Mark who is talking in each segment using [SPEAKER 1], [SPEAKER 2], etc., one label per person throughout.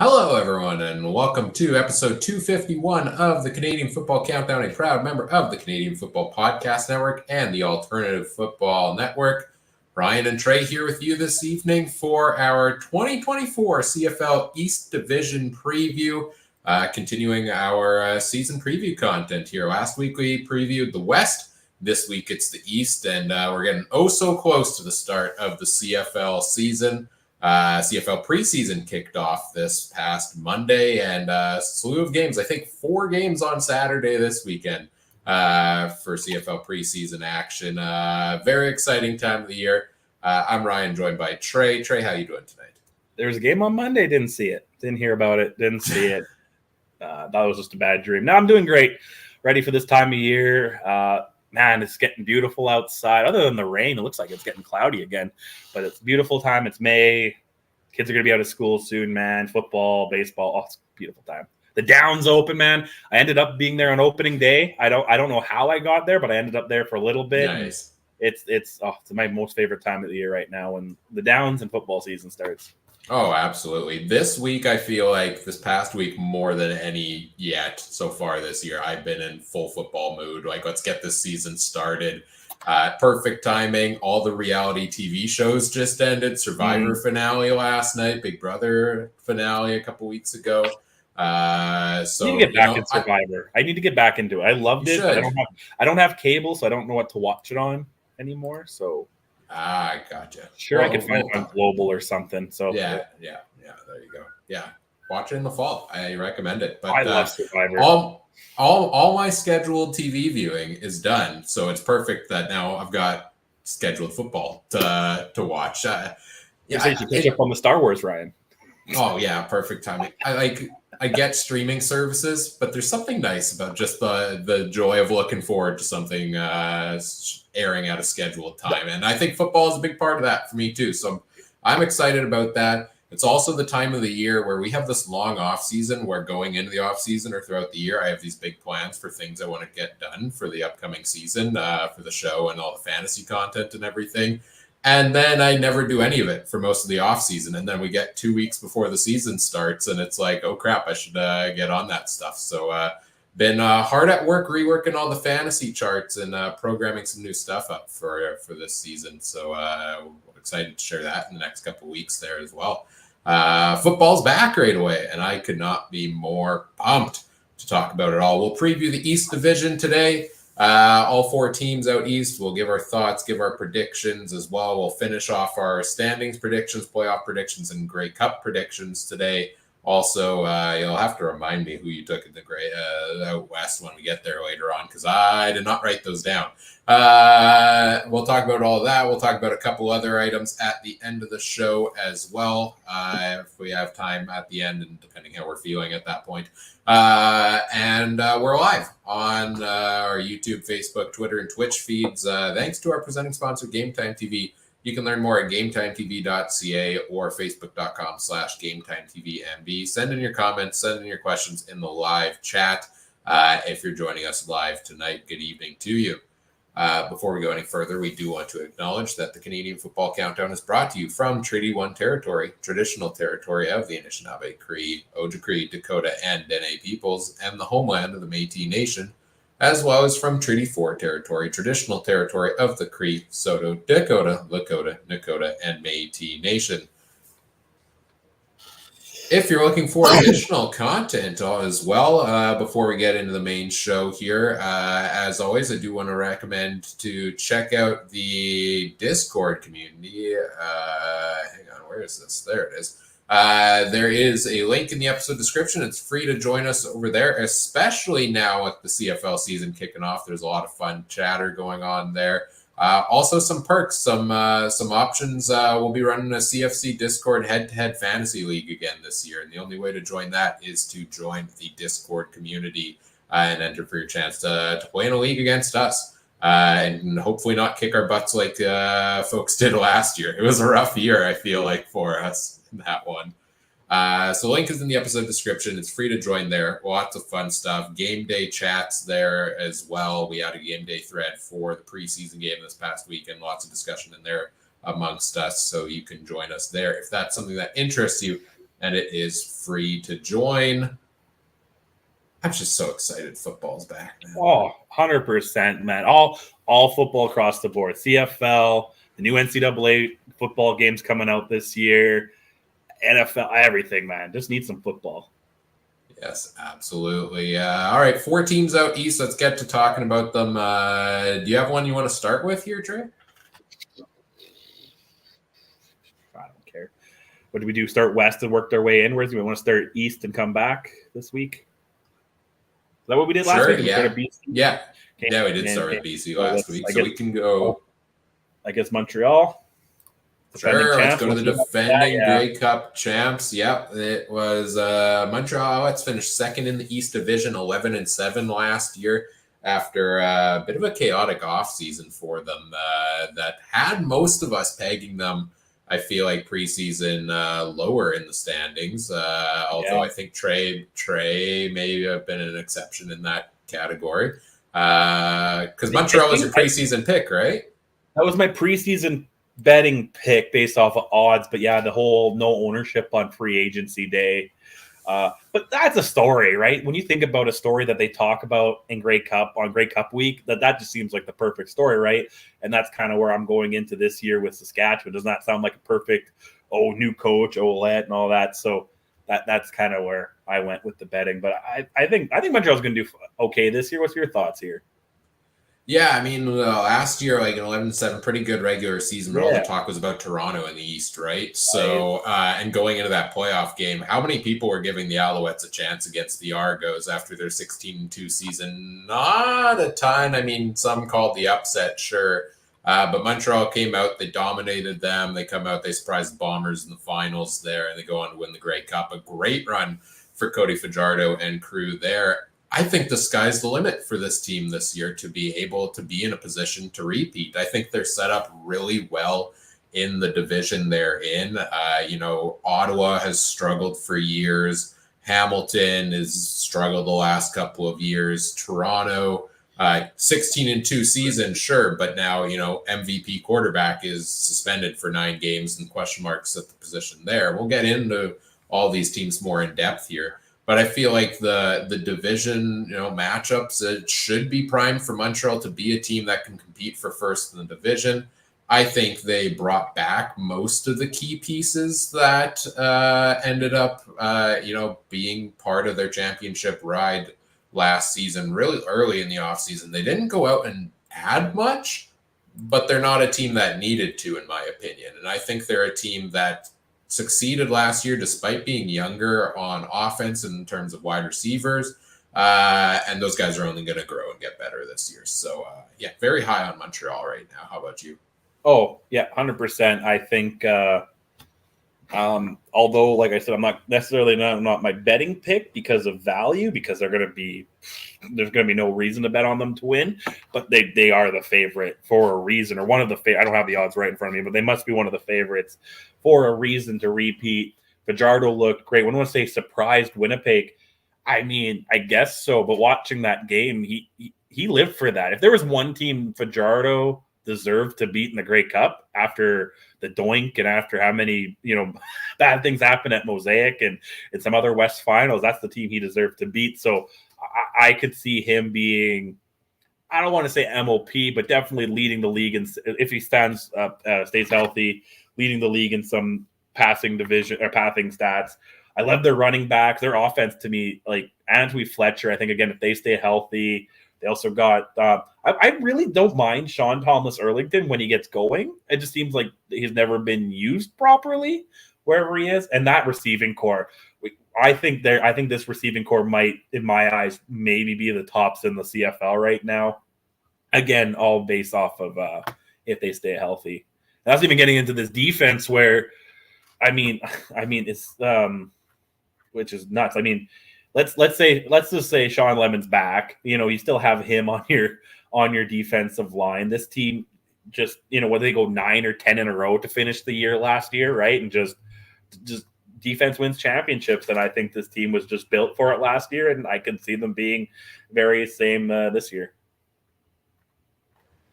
[SPEAKER 1] Hello, everyone, and welcome to episode 251 of the Canadian Football Countdown, a proud member of the Canadian Football Podcast Network and the Alternative Football Network. Ryan and Trey here with you this evening for our 2024 CFL East Division preview, continuing our season preview content here. Last week we previewed the West. This week it's the East, and we're getting so close to the start of the CFL season. CFL preseason kicked off this past Monday, and a slew of games. I think 4 games on Saturday this weekend for CFL preseason action. Very exciting time of the year. I'm Ryan, joined by Trey. Trey, how you doing tonight?
[SPEAKER 2] There was a game on Monday. Didn't see it. Didn't hear about it. Didn't see it. Thought it was just a bad dream. Now I'm doing great. Ready for this time of year. Man, it's getting beautiful outside. Other than the rain, it looks like it's getting cloudy again. But it's a beautiful time. It's May. Kids are going to be out of school soon, man. Football, baseball. Oh, it's a beautiful time. The Down's open, man. I ended up being there on opening day. I don't know how I got there, but I ended up there for a little bit.
[SPEAKER 1] Nice.
[SPEAKER 2] It's my most favorite time of the year right now when the Downs and football season starts.
[SPEAKER 1] Oh, absolutely. This week, I feel like this past week, more than any yet so far this year, I've been in full football mood. Like, let's get this season started. Perfect timing. All the reality TV shows just ended. Survivor finale last night. Big Brother finale a couple weeks ago. So
[SPEAKER 2] I need to get back in Survivor. I need to get back into it. I loved it. I don't have cable, so I don't know what to watch it on anymore. So
[SPEAKER 1] I gotcha.
[SPEAKER 2] Sure, I could find it on Global or something. So
[SPEAKER 1] yeah. There you go. Yeah, watch it in the fall. I recommend it. But
[SPEAKER 2] I love Survivor.
[SPEAKER 1] All my scheduled TV viewing is done, so it's perfect that now I've got scheduled football to watch.
[SPEAKER 2] So you should catch up on the Star Wars, Ryan.
[SPEAKER 1] Oh yeah, perfect timing. I get streaming services, but there's something nice about just the joy of looking forward to something airing at a scheduled time. And I think football is a big part of that for me too. So I'm excited about that. It's also the time of the year where we have this long off season where going into the off season or throughout the year, I have these big plans for things I want to get done for the upcoming season, for the show and all the fantasy content and everything. And then I never do any of it for most of the off season. And then we get 2 weeks before the season starts and it's like, oh crap, I should get on that stuff. So been hard at work reworking all the fantasy charts and programming some new stuff up for this season. So excited to share that in the next couple of weeks there as well. Football's back right away, and I could not be more pumped to talk about it all. We'll preview the East Division today. All 4 teams out east. We'll give our thoughts, give our predictions as well. We'll finish off our standings predictions, playoff predictions, and Grey Cup predictions today. Also, you'll have to remind me who you took in the out west when we get there later on, because I did not write those down. We'll talk about all of that. We'll talk about a couple other items at the end of the show as well, if we have time at the end, and depending how we're feeling at that point. And we're live on our YouTube, Facebook, Twitter, and Twitch feeds. Thanks to our presenting sponsor, Game Time TV. You can learn more at GameTimeTV.ca or Facebook.com/GameTimeTVMB. Send in your comments, send in your questions in the live chat. If you're joining us live tonight, good evening to you. Before we go any further, we do want to acknowledge that the Canadian Football Countdown is brought to you from Treaty 1 territory, traditional territory of the Anishinaabe, Cree, Ojibwe, Dakota, and Dene peoples, and the homeland of the Métis Nation, as well as from Treaty 4 territory, traditional territory of the Cree, Saulteaux, Dakota, Lakota, Nakota, and Métis Nation. If you're looking for additional content as well, before we get into the main show here, as always, I do want to recommend to check out the Discord community. Hang on, where is this? There it is. There is a link in the episode description. It's free to join us over there, especially now with the CFL season kicking off. There's a lot of fun chatter going on there. Also some perks, some options. We'll be running a CFC Discord head-to-head fantasy league again this year. And the only way to join that is to join the Discord community and enter for your chance to play in a league against us. And hopefully not kick our butts like folks did last year. It was a rough year, I feel like, for us in that one. So link is in the episode description. It's free to join there. Lots of fun stuff. Game day chats there as well. We had a game day thread for the preseason game this past week, and lots of discussion in there amongst us. So you can join us there if that's something that interests you. and it is free to join. I'm just so excited football's back, man.
[SPEAKER 2] Oh, 100%, man. All football across the board. CFL, the new NCAA football games coming out this year, NFL, everything, man. Just need some football.
[SPEAKER 1] Yes, absolutely. All right, 4 teams out east. Let's get to talking about them. Do you have one you want to start with here, Trey?
[SPEAKER 2] I don't care. What do we do? Start west and work their way inwards? Do we want to start east and come back this week? Is that what we did last week?
[SPEAKER 1] Yeah.
[SPEAKER 2] We
[SPEAKER 1] yeah, we did start with BC last week, so we can go.
[SPEAKER 2] I guess Montreal.
[SPEAKER 1] Sure, let's go to the defending Grey Cup champs. Yep, it was Montreal. Let's finish second in the East Division, 11-7 last year after a bit of a chaotic offseason for them that had most of us pegging them, I feel like, preseason lower in the standings, although I think Trey may have been an exception in that category because Montreal was your preseason pick, right?
[SPEAKER 2] That was my preseason betting pick based off of odds, but yeah, the whole no ownership on free agency day. But that's a story, right? When you think about a story that they talk about in Grey Cup on Grey Cup week, that just seems like the perfect story, right? And that's kind of where I'm going into this year with Saskatchewan. Does not sound like a perfect, new coach, Olette and all that. So that's kind of where I went with the betting. But I think Montreal's going to do okay this year. What's your thoughts here?
[SPEAKER 1] Yeah, I mean, last year, like an 11-7, pretty good regular season, but all the talk was about Toronto in the East, right? So, and going into that playoff game, how many people were giving the Alouettes a chance against the Argos after their 16-2 season? Not a ton. I mean, some called the upset, sure. But Montreal came out, they dominated them. They come out, they surprised Bombers in the finals there, and they go on to win the Grey Cup. A great run for Cody Fajardo and crew there. I think the sky's the limit for this team this year to be able to be in a position to repeat. I think they're set up really well in the division they're in. Ottawa has struggled for years. Hamilton has struggled the last couple of years. Toronto, 16-2 season, sure, but now, MVP quarterback is suspended for 9 games and question marks at the position there. We'll get into all these teams more in depth here. But I feel like the division, matchups, it should be primed for Montreal to be a team that can compete for first in the division. I think they brought back most of the key pieces that ended up, being part of their championship ride last season, really early in the offseason. They didn't go out and add much, but they're not a team that needed to, in my opinion. And I think they're a team that succeeded last year despite being younger on offense in terms of wide receivers. And those guys are only going to grow and get better this year. So, very high on Montreal right now. How about you?
[SPEAKER 2] Oh, yeah, 100%. I think, although, like I said, I'm not necessarily not my betting pick because of value, because there's going to be no reason to bet on them to win, but they are the favorite for a reason, or one of the I don't have the odds right in front of me, but they must be one of the favorites for a reason to repeat. Fajardo looked great. When I want to say surprised Winnipeg, I mean, I guess so, but watching that game, he lived for that. If there was one team Fajardo deserved to beat in the Grey Cup after the doink and after how many, bad things happened at Mosaic and some other West finals, that's the team he deserved to beat. So I could see him being, I don't want to say MOP, but definitely leading the league. And if he stays healthy, leading the league in some passing division or passing stats. I love their running backs. Their offense to me, like Antwi Fletcher, I think, again, if they stay healthy. They also got I really don't mind Sean Thomas Erlington when he gets going. It just seems like he's never been used properly wherever he is. And that receiving core, I think this receiving core might, in my eyes, maybe be the tops in the CFL right now. Again, all based off of if they stay healthy. And that's even getting into this defense where, I mean, it's which is nuts. I mean, let's just say Sean Lemon's back. You still have him on your defensive line. This team just, whether they go 9 or 10 in a row to finish the year last year, right? And just defense wins championships. And I think this team was just built for it last year. And I can see them being very same this year.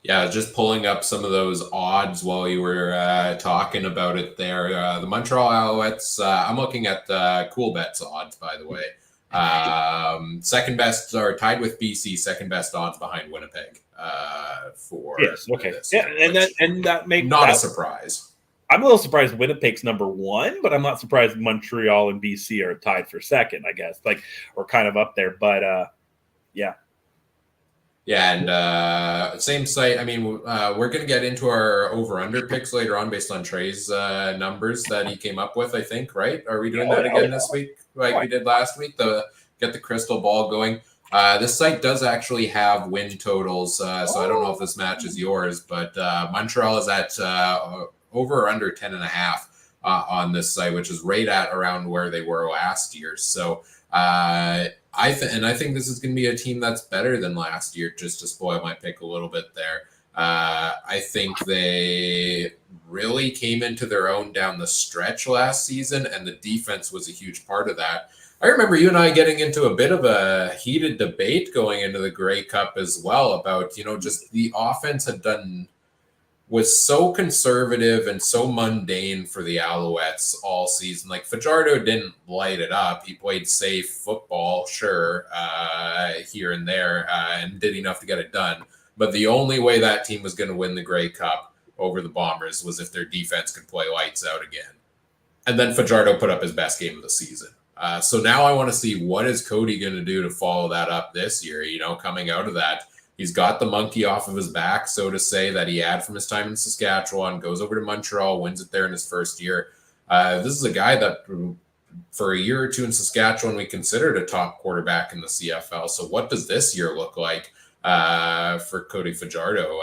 [SPEAKER 1] Yeah, just pulling up some of those odds while you were talking about it there. The Montreal Alouettes, I'm looking at Cool Bets odds, by the way. Second best, or tied with BC, second best odds behind Winnipeg for
[SPEAKER 2] Yes. Okay.
[SPEAKER 1] this
[SPEAKER 2] Yeah,
[SPEAKER 1] year,
[SPEAKER 2] and that makes
[SPEAKER 1] not a
[SPEAKER 2] that.
[SPEAKER 1] surprise.
[SPEAKER 2] I'm a little surprised Winnipeg's number one, but I'm not surprised Montreal and BC are tied for second. I guess or kind of up there, but yeah.
[SPEAKER 1] Yeah, and same site. I mean, we're going to get into our over/under picks later on based on Trey's numbers that he came up with. I think, right? Are we doing that again this week, like we did last week? Get the crystal ball going. This site does actually have win totals, so I don't know if this matches yours, but Montreal is at over or under 10.5 on this site, which is right at around where they were last year. So. I think this is going to be a team that's better than last year, just to spoil my pick a little bit there. I think they really came into their own down the stretch last season, and the defense was a huge part of that. I remember you and I getting into a bit of a heated debate going into the Grey Cup as well about, just the offense was so conservative and so mundane for the Alouettes all season. Like, Fajardo didn't light it up. He played safe football, sure, here and there, and did enough to get it done. But the only way that team was going to win the Grey Cup over the Bombers was if their defense could play lights out again. And then Fajardo put up his best game of the season. So now I want to see, what is Cody going to do to follow that up this year, coming out of that. He's got the monkey off of his back, so to say, that he had from his time in Saskatchewan, goes over to Montreal, wins it there in his first year. This is a guy that for a year or two in Saskatchewan, we considered a top quarterback in the CFL. So what does this year look like for Cody Fajardo?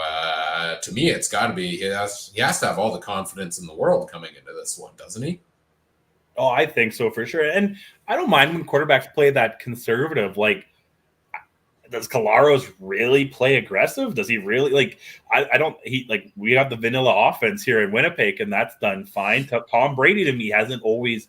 [SPEAKER 1] To me, it's got to be, he has to have all the confidence in the world coming into this one, doesn't he?
[SPEAKER 2] Oh, I think so for sure. And I don't mind when quarterbacks play that conservative, does Collaros really play aggressive? Does he really we have the vanilla offense here in Winnipeg, and that's done fine. Tom Brady, to me, hasn't always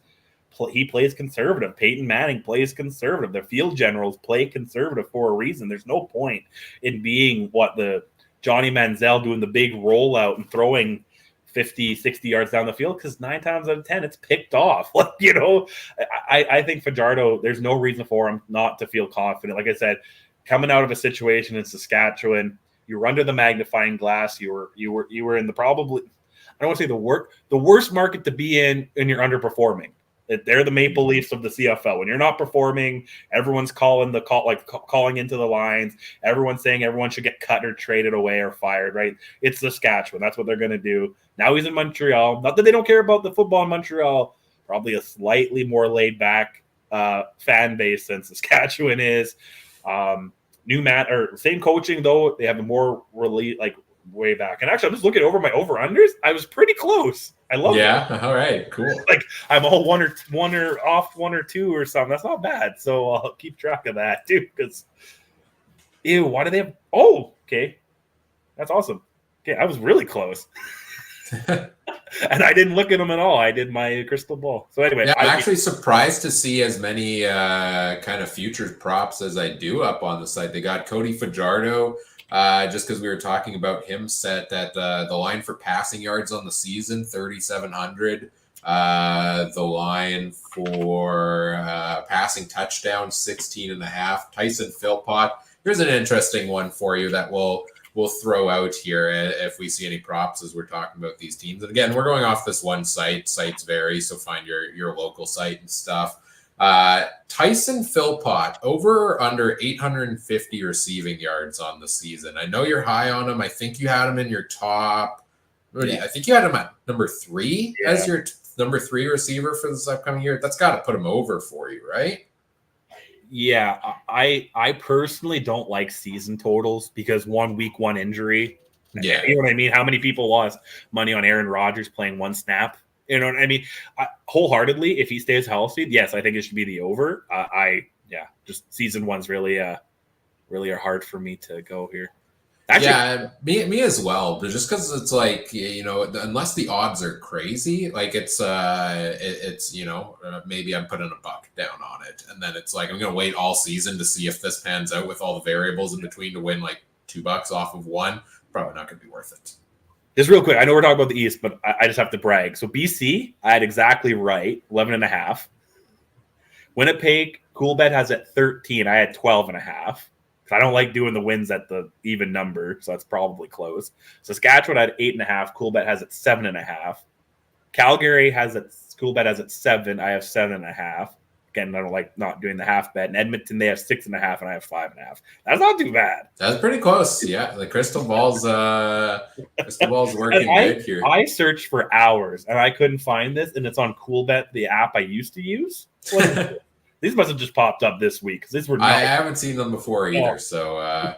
[SPEAKER 2] he plays conservative. Peyton Manning plays conservative. The field generals play conservative for a reason. There's no point in being the Johnny Manziel doing the big rollout and throwing 50, 60 yards down the field, because 9 times out of 10 it's picked off. I think Fajardo, there's no reason for him not to feel confident. Like I said, coming out of a situation in Saskatchewan, you were under the magnifying glass. You were in the probably, I don't want to say the worst market to be in, and you're underperforming. They're the Maple Leafs of the CFL. When you're not performing, everyone's calling into the lines. Everyone's saying everyone should get cut or traded away or fired, right? It's Saskatchewan. That's what they're going to do. Now he's in Montreal. Not that they don't care about the football in Montreal. Probably a slightly more laid back fan base than Saskatchewan is. Same coaching, though. They have a more way back. And actually, I'm just looking over my over-unders. I was pretty close. I love it.
[SPEAKER 1] Yeah. All right. Cool.
[SPEAKER 2] I'm all one or off 1 or 2 or something. That's not bad. So I'll keep track of that too. Because why do they have? Oh, okay. That's awesome. Okay, I was really close. And I didn't look at them at all. I did my crystal ball. So anyway,
[SPEAKER 1] yeah, I'm actually surprised to see as many kind of futures props as I do up on the site. They got Cody Fajardo, just because we were talking about him, set at the line for passing yards on the season, 3,700. The line for passing touchdown, 16.5. Tyson Philpott. Here's an interesting one for you that we'll throw out here if we see any props as we're talking about these teams. And again, we're going off this one site. Sites vary, so find your local site and stuff. Tyson Philpott, over or under 850 receiving yards on the season. I know you're high on him. I think you had him in your top. I think you had him at number 3 as your number 3 receiver for this upcoming year. That's got to put him over for you, right?
[SPEAKER 2] Yeah, I personally don't like season totals because week 1 injury.
[SPEAKER 1] Yeah.
[SPEAKER 2] You know what I mean? How many people lost money on Aaron Rodgers playing 1 snap? You know what I mean? Wholeheartedly, if he stays healthy, yes, I think it should be the over. Just season 1's really are hard for me to go here.
[SPEAKER 1] Actually, me as well. But just because it's unless the odds are crazy, it's maybe I'm putting $1 down on it, and then it's I'm gonna wait all season to see if this pans out with all the variables in between to win $2 off of one. probably not going to be worth it.
[SPEAKER 2] Just real quick, I know we're talking about the East, but I just have to brag. So BC, I had exactly right, 11.5. Winnipeg, Coolbet has at 13. I had 12.5. I don't like doing the wins at the even number, so that's probably close. Saskatchewan had 8.5. Coolbet has at 7.5. Calgary has at Coolbet has at 7. I have 7.5. Again, I don't like not doing the half bet. And Edmonton, they have 6.5, and I have 5.5. That's not too bad.
[SPEAKER 1] That's pretty close. Yeah, the crystal ball's working good here.
[SPEAKER 2] I searched for hours, and I couldn't find this, and it's on Coolbet, the app I used to use. These must have just popped up this week because these were.
[SPEAKER 1] I haven't seen them before either. So,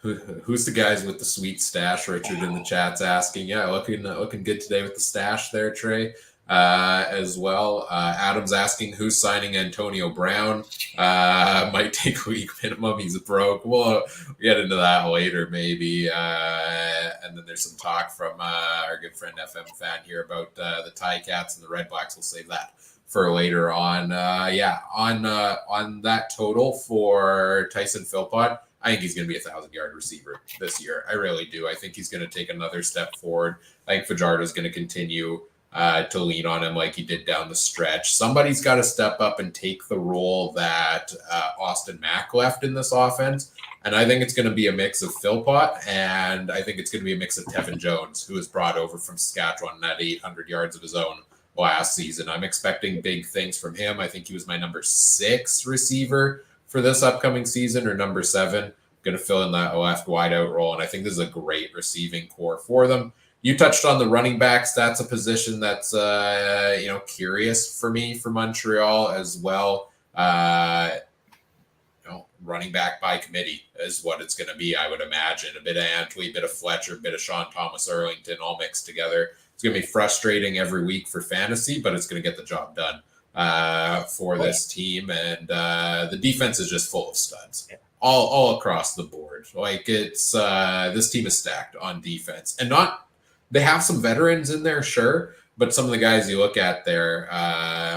[SPEAKER 1] who's the guys with the sweet stash? Richard in the chat's asking. Yeah, looking good today with the stash there, Trey. As well, Adam's asking who's signing Antonio Brown. Might take a week minimum. He's broke. We'll get into that later, maybe. And then there's some talk from our good friend FM fan here about the Ticats and the Red Blacks. We'll save that for later on. On that total for Tyson Philpott, I think he's going to be a 1,000-yard receiver this year. I really do. I think he's going to take another step forward. I think Fajardo is going to continue to lean on him like he did down the stretch. Somebody's got to step up and take the role that Austin Mack left in this offense. And I think it's going to be a mix of Philpott, and I think it's going to be a mix of Tevin Jones, who was brought over from Saskatchewan at 800 yards of his own last season. I'm expecting big things from him. I think he was my number 6 receiver for this upcoming season, or number 7. Going to fill in that left wideout role, and I think this is a great receiving core for them. You touched on the running backs. That's a position that's curious for me for Montreal as well. Running back by committee is what it's going to be, I would imagine. A bit of Antwi, a bit of Fletcher, a bit of Sean Thomas Arlington, all mixed together. It's going to be frustrating every week for fantasy, but it's going to get the job done for this team. And the defense is just full of studs all across the board. Like, it's this team is stacked on defense, and they have some veterans in there, sure, but some of the guys you look at there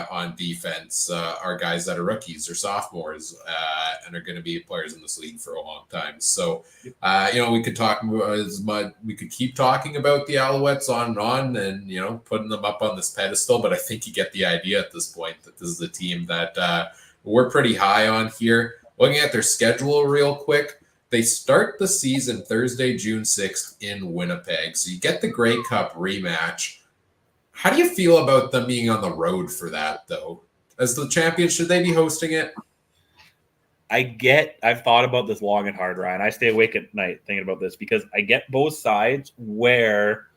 [SPEAKER 1] on defense are guys that are rookies or sophomores and are going to be players in this league for a long time. So, we could talk as much. We could keep talking about the Alouettes on and on, and putting them up on this pedestal. But I think you get the idea at this point that this is a team that we're pretty high on here. Looking at their schedule real quick. They start the season Thursday, June 6th in Winnipeg. So you get the Grey Cup rematch. How do you feel about them being on the road for that, though? As the champions, should they be hosting it?
[SPEAKER 2] I've thought about this long and hard, Ryan. I stay awake at night thinking about this because I get both sides where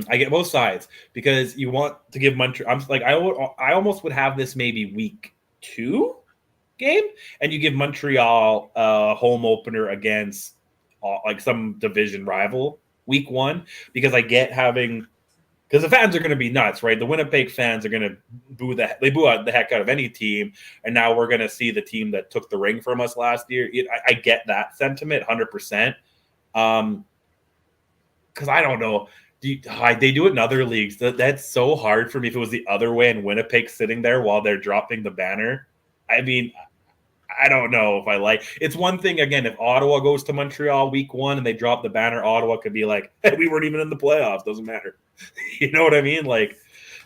[SPEAKER 2] I get both sides because you want to give Montreal. I'm like, I almost would have this maybe week 2 game, and you give Montreal a home opener against like some division rival week 1, because I get because the fans are going to be nuts, right? The Winnipeg fans are going to boo out the heck out of any team, and now we're going to see the team that took the ring from us last year. I get that sentiment 100%. Because I don't know. They do it in other leagues. That's so hard for me if it was the other way and Winnipeg sitting there while they're dropping the banner. I mean, I don't know if I like. It's one thing, again, if Ottawa goes to Montreal week 1 and they drop the banner, Ottawa could be like, hey, we weren't even in the playoffs. Doesn't matter. You know what I mean? Like,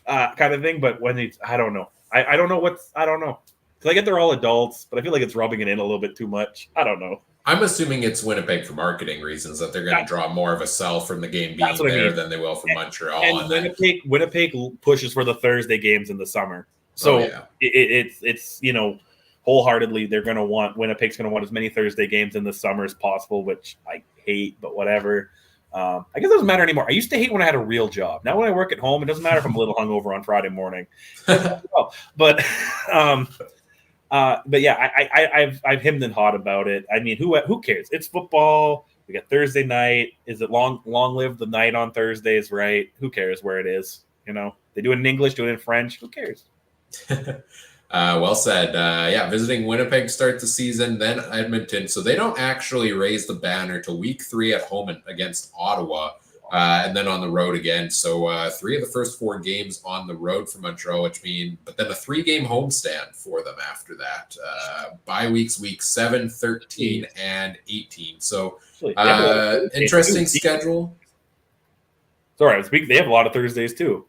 [SPEAKER 2] kind of thing. But when I don't know. I don't know I don't know. Because I get they're all adults, but I feel like it's rubbing it in a little bit too much. I don't know.
[SPEAKER 1] I'm assuming it's Winnipeg for marketing reasons, that they're going to draw more of a sell from the game being there than they will from Montreal.
[SPEAKER 2] And Winnipeg pushes for the Thursday games in the summer. So it's wholeheartedly, Winnipeg's going to want as many Thursday games in the summer as possible, which I hate, but whatever. I guess it doesn't matter anymore. I used to hate when I had a real job. Now when I work at home, it doesn't matter if I'm a little hungover on Friday morning. But yeah, I've hemmed and hawed about it. I mean, who cares? It's football. We got Thursday night. Is it long live the night on Thursdays, right? Who cares where it is? They do it in English, do it in French. Who cares?
[SPEAKER 1] Well said. Visiting Winnipeg start the season, then Edmonton. So they don't actually raise the banner till week 3 at home against Ottawa. and then on the road again. So 3 of the first 4 games on the road for Montreal, but then a 3-game homestand for them after that. Bye weeks, week 7, 13, and 18. So interesting schedule.
[SPEAKER 2] Sorry, they have a lot of Thursdays too.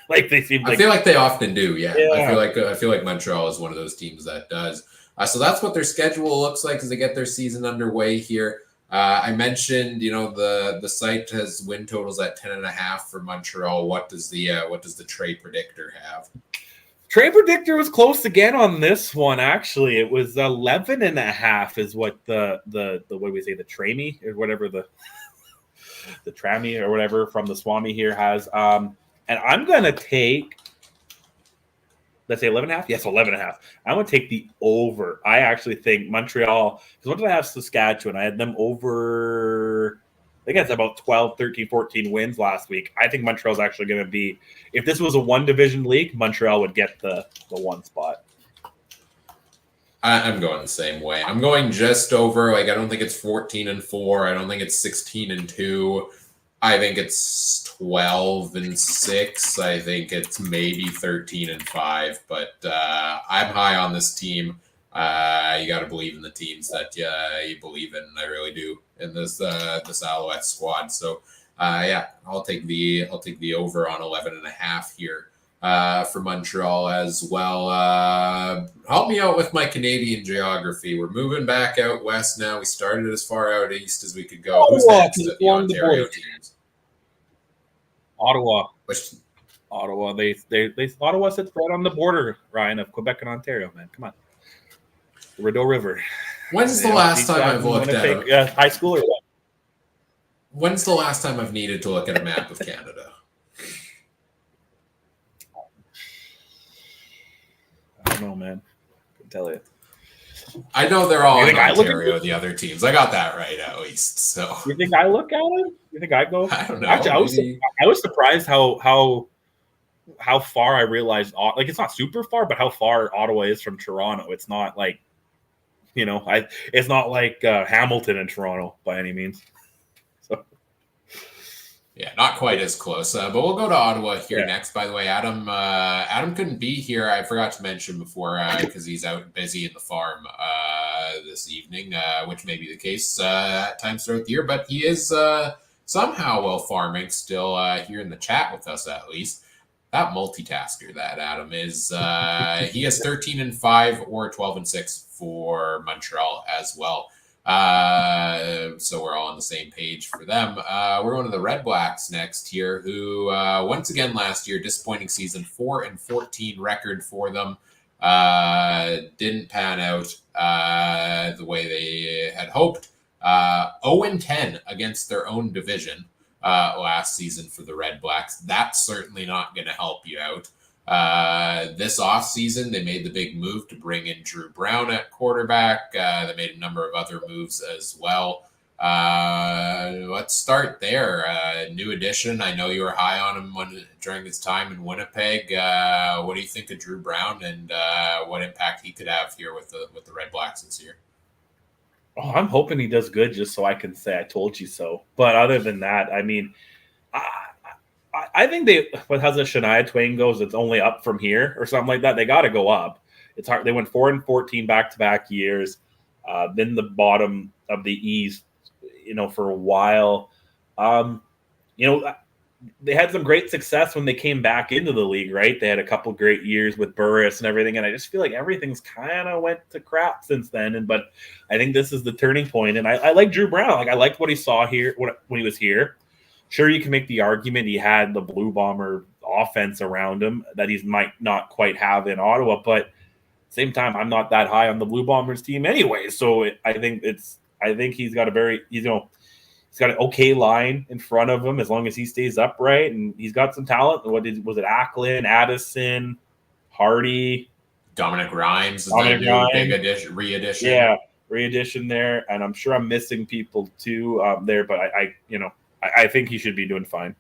[SPEAKER 2] Like they seem like
[SPEAKER 1] I feel like they often do. Yeah. I feel like Montreal is one of those teams that does. So that's what their schedule looks like as they get their season underway here. I mentioned, the site has win totals at 10.5 for Montreal. What does the trade predictor have?
[SPEAKER 2] Trade predictor was close again on this one. Actually, it was 11.5 is what the what do we say, the Trammy or whatever the Trammy or whatever from the Swami here has. And I'm gonna take, let's say 11.5. Yes, 11.5. I'm gonna take the over. I actually think Montreal, because what did I have Saskatchewan? I had them over, I think it's about 12, 13, 14 wins last week. I think Montreal's actually going to be, if this was a 1-division league, Montreal would get the 1 spot.
[SPEAKER 1] I'm going the same way. I'm going just over. I don't think it's 14-4. I don't think it's 16-2. I think it's 12-6. I think it's maybe 13-5. But I'm high on this team. You got to believe in the teams that you believe in. I really do in this Alouette squad. So I'll take the over on 11.5 here for Montreal as well. Help me out with my Canadian geography. We're moving back out west now. We started as far out east as we could go. Who's next at the Ontario teams?
[SPEAKER 2] Ottawa. Ottawa. They Ottawa sits right on the border, Ryan, of Quebec and Ontario. Man, come on. The Rideau River.
[SPEAKER 1] When's the last time I've looked at
[SPEAKER 2] high school or what?
[SPEAKER 1] When's the last time I've needed to look at a map of Canada?
[SPEAKER 2] I don't know, man. I can tell you.
[SPEAKER 1] I know they're all in Ontario, the other teams. I got that right at least. So
[SPEAKER 2] you think I look at it? You think I go?
[SPEAKER 1] I don't know.
[SPEAKER 2] Actually, I was surprised how far I realized. Like, it's not super far, but how far Ottawa is from Toronto. It's not like, it's not like Hamilton and Toronto by any means. So.
[SPEAKER 1] Yeah, not quite as close, but we'll go to Ottawa here next. By the way, Adam couldn't be here. I forgot to mention before because he's out busy in the farm this evening, which may be the case at times throughout the year. But he is somehow while farming still here in the chat with us at least. That multitasker that Adam is, he has 13-5 or 12-6 for Montreal as well. So we're all on the same page for them. We're going to the Red Blacks next here, who once again last year, disappointing season, 4-14 record for them. Didn't pan out the way they had hoped. 0-10 against their own division last season for the Red Blacks. That's certainly not going to help you out. This offseason, they made the big move to bring in Drew Brown at quarterback. They made a number of other moves as well. Let's start there. New addition. I know you were high on him during his time in Winnipeg. What do you think of Drew Brown and what impact he could have here with the Red Blacks this year?
[SPEAKER 2] Oh, I'm hoping he does good just so I can say I told you so. But other than that, I mean, I think what has a Shania Twain goes, it's only up from here or something like that. They got to go up. It's hard. They went 4-14 back-to-back years. Been the bottom of the East, for a while. They had some great success when they came back into the league, right? They had a couple great years with Burris and everything, and I just feel like everything's kind of went to crap since then. But I think this is the turning point, and I like Drew Brown. Like, I liked what he saw here when he was here. Sure, you can make the argument he had the Blue Bomber offense around him that he might not quite have in Ottawa, but at the same time, I'm not that high on the Blue Bombers team anyway. So I think he's got he's got an okay line in front of him as long as he stays upright, and he's got some talent. Was it Acklin, Addison, Hardy,
[SPEAKER 1] Dominic Rhymes? Big re-edition.
[SPEAKER 2] Yeah, re-edition there, and I'm sure I'm missing people too there, but I think he should be doing fine.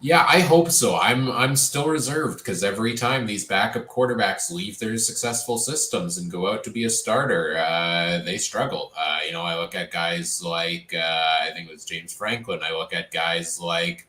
[SPEAKER 1] Yeah, I hope so. I'm still reserved because every time these backup quarterbacks leave their successful systems and go out to be a starter, they struggle. I look at guys like I think it was James Franklin. I look at guys like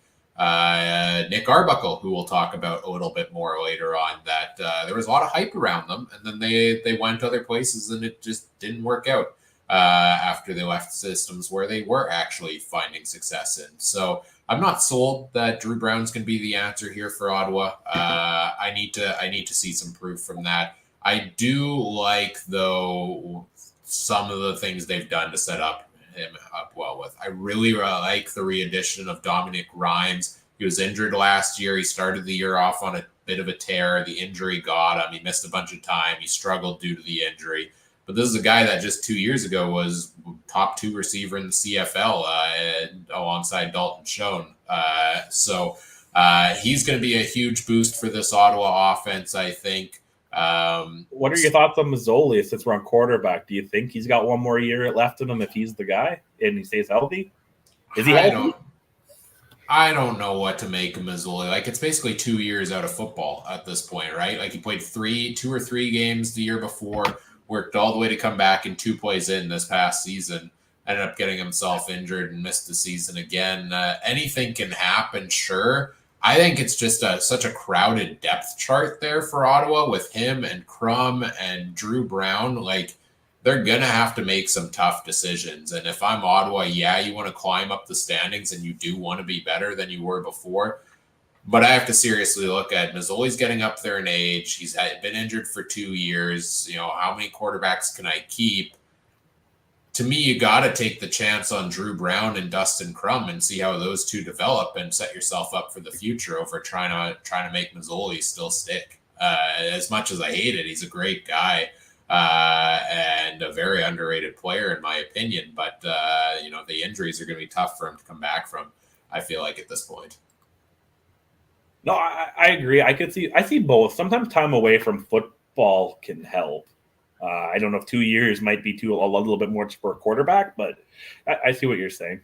[SPEAKER 1] Nick Arbuckle, who we'll talk about a little bit more later on. That there was a lot of hype around them, and then they went other places, and it just didn't work out after they left systems where they were actually finding success in. So. I'm not sold that Drew Brown's going to be the answer here for Ottawa. I need to see some proof from that. I do like though some of the things they've done to set up him up well with. I really like the re-addition of Dominic Rhymes. He was injured last year. He started the year off on a bit of a tear. The injury got him. He missed a bunch of time. He struggled due to the injury. But this is a guy that just 2 years ago was top 2 receiver in the CFL alongside Dalton Schoen. So he's going to be a huge boost for this Ottawa offense, I think.
[SPEAKER 2] What are your thoughts on Mazzoli since we're on quarterback? Do you think he's got one more year left in him if he's the guy and he stays healthy? Is he healthy?
[SPEAKER 1] I don't know what to make of Mazzoli. Like, it's basically 2 years out of football at this point, right? Like, he played 2 or 3 games the year before, worked all the way to come back, and 2 plays in this past season, ended up getting himself injured and missed the season again. Anything can happen, sure. I think it's just such a crowded depth chart there for Ottawa with him and Crum and Drew Brown. Like, they're going to have to make some tough decisions. And if I'm Ottawa, yeah, you want to climb up the standings and you do want to be better than you were before. But I have to seriously look at Mazzoli's getting up there in age. He's been injured for 2 years. How many quarterbacks can I keep? To me, you got to take the chance on Drew Brown and Dustin Crum and see how those two develop and set yourself up for the future over trying to make Mazzoli still stick. As much as I hate it, he's a great guy. And a very underrated player, in my opinion. But, the injuries are going to be tough for him to come back from, I feel like, at this point.
[SPEAKER 2] No, I agree. I see both. Sometimes time away from football can help. I don't know if 2 years might be a little bit more for a quarterback, but I see what you're saying.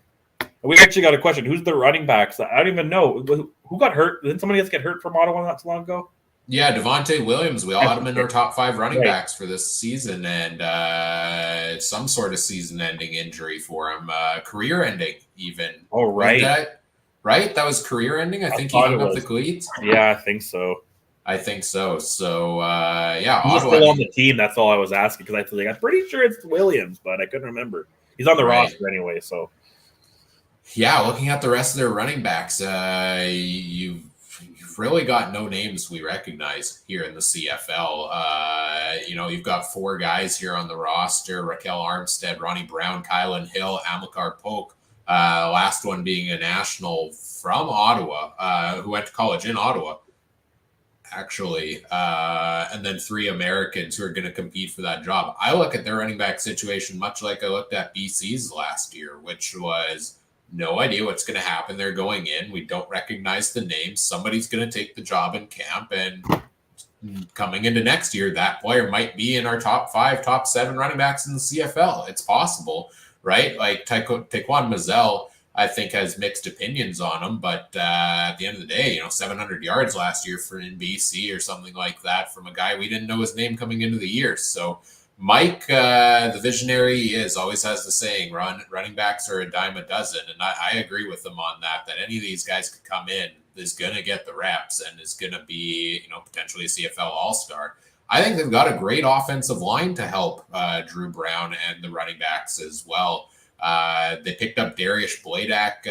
[SPEAKER 2] We actually got a question. Who's the running backs? I don't even know. Who got hurt? Didn't somebody else get hurt from Ottawa not too long ago?
[SPEAKER 1] Yeah, Devontae Williams. We all had him in our top 5 running backs for this season, and some sort of season-ending injury for him, career-ending even.
[SPEAKER 2] Oh, right.
[SPEAKER 1] Right? That was career-ending? I think he hung up the cleats?
[SPEAKER 2] Yeah, I think so.
[SPEAKER 1] So, yeah.
[SPEAKER 2] He's still on the team. That's all I was asking because I'm pretty sure it's Williams, but I couldn't remember. He's on the roster anyway, so.
[SPEAKER 1] Yeah, looking at the rest of their running backs, you've really got no names we recognize here in the CFL. You've got 4 guys here on the roster: Raquel Armstead, Ronnie Brown, Kylan Hill, Amilcar Polk. Last one being a national from Ottawa, who went to college in Ottawa, actually. And then 3 Americans who are going to compete for that job. I look at their running back situation much like I looked at BC's last year, which was no idea what's going to happen. They're going in. We don't recognize the names. Somebody's going to take the job in camp, and coming into next year, that player might be in our top 5, top 7 running backs in the CFL. It's possible, right? Like Taquan Mazzell, I think, has mixed opinions on him, but at the end of the day, 700 yards last year for in BC or something like that from a guy we didn't know his name coming into the year. So Mike, the visionary he is, always has the saying, running backs are a dime a dozen. And I agree with him on that any of these guys could come in, is going to get the reps and is going to be, potentially a CFL All-Star. I think they've got a great offensive line to help Drew Brown and the running backs as well. They picked up Darius Bladak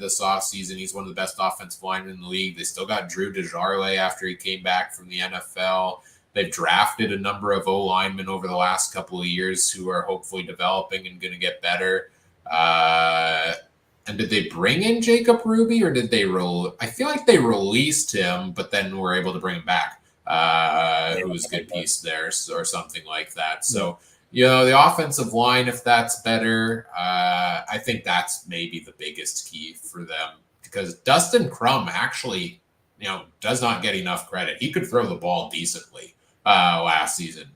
[SPEAKER 1] this offseason. He's one of the best offensive linemen in the league. They still got Drew DeJarle after he came back from the NFL. They've drafted a number of O-linemen over the last couple of years who are hopefully developing and going to get better. And did they bring in Jacob Ruby, or did they I feel like they released him, but then were able to bring him back. Who was a good piece there or something like that. So, the offensive line, if that's better, I think that's maybe the biggest key for them, because Dustin Crum actually, does not get enough credit. He could throw the ball decently last season,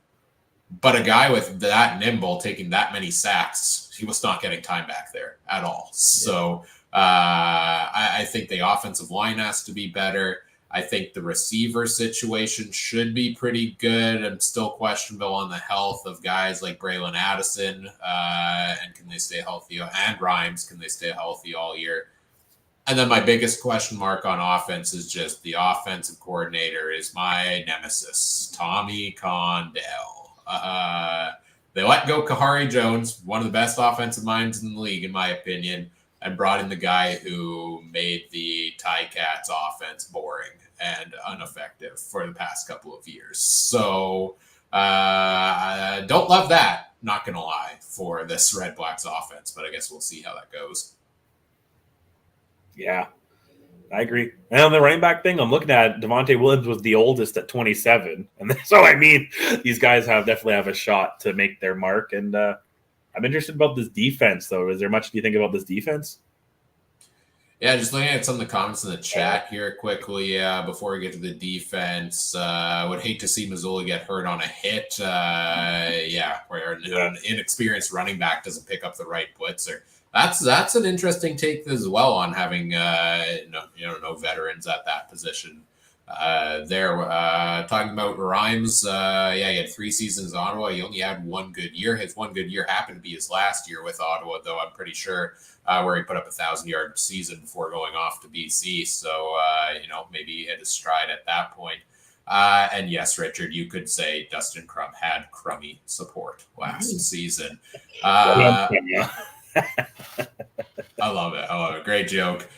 [SPEAKER 1] but a guy with that nimble taking that many sacks, he was not getting time back there at all. So I I think the offensive line has to be better. I think the receiver situation should be pretty good. I'm still questionable on the health of guys like Braylon Addison, and can they stay healthy, and Rhymes, can they stay healthy all year? And then my biggest question mark on offense is just the offensive coordinator is my nemesis, Tommy Condell. They let go Kahari Jones, one of the best offensive minds in the league, in my opinion, and brought in the guy who made the Ticats offense boring and ineffective for the past couple of years. So I don't love that, not going to lie, for this Red Blacks offense, but I guess we'll see how that goes.
[SPEAKER 2] Yeah, I agree. And on the running back thing, I'm looking at Devontae Williams was the oldest at 27. And so, I mean, these guys definitely have a shot to make their mark. And I'm interested about this defense, though. Is there much do you think about this defense?
[SPEAKER 1] Yeah, just looking at some of the comments in the chat here quickly before we get to the defense. Would hate to see Missoula get hurt on a hit. Where an inexperienced running back doesn't pick up the right blitzer. That's an interesting take as well on having no veterans at that position. Talking about Rhymes, he had 3 seasons in Ottawa. He only had one good year. His one good year happened to be his last year with Ottawa, though I'm pretty sure, where he put up a 1,000-yard season before going off to BC. So, maybe he hit his stride at that point. And yes, Richard, you could say Dustin Crum had crummy support last season. I love it. Great joke.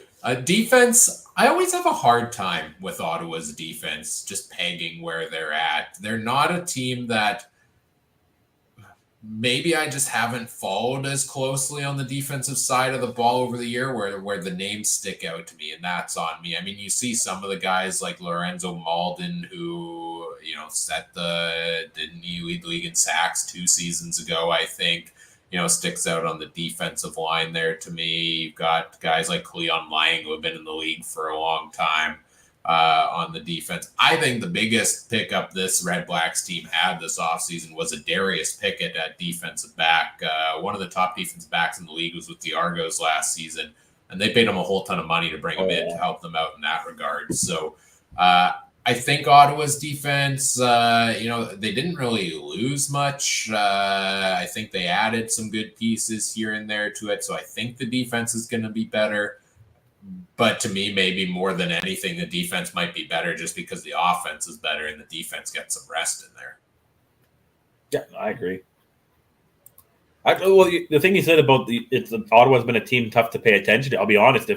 [SPEAKER 1] Defense, I always have a hard time with Ottawa's defense, just pegging where they're at. They're not a team that maybe I just haven't followed as closely on the defensive side of the ball over the year where the names stick out to me, and that's on me. I mean, you see some of the guys like Lorenzo Malden who, didn't he lead the league in sacks 2 seasons ago, I think. Sticks out on the defensive line there to me. You've got guys like Cleon Lang who have been in the league for a long time on the defense. I think the biggest pickup this Red Blacks team had this offseason was a Darius Pickett at defensive back. One of the top defensive backs in the league was with the Argos last season, and they paid him a whole ton of money to bring him in to help them out in that regard. So I think Ottawa's defense, they didn't really lose much. I think they added some good pieces here and there to it. So I think the defense is going to be better. But to me, maybe more than anything, the defense might be better just because the offense is better and the defense gets some rest in there.
[SPEAKER 2] Yeah, I agree. The thing you said about Ottawa's been a team tough to pay attention to, I'll be honest,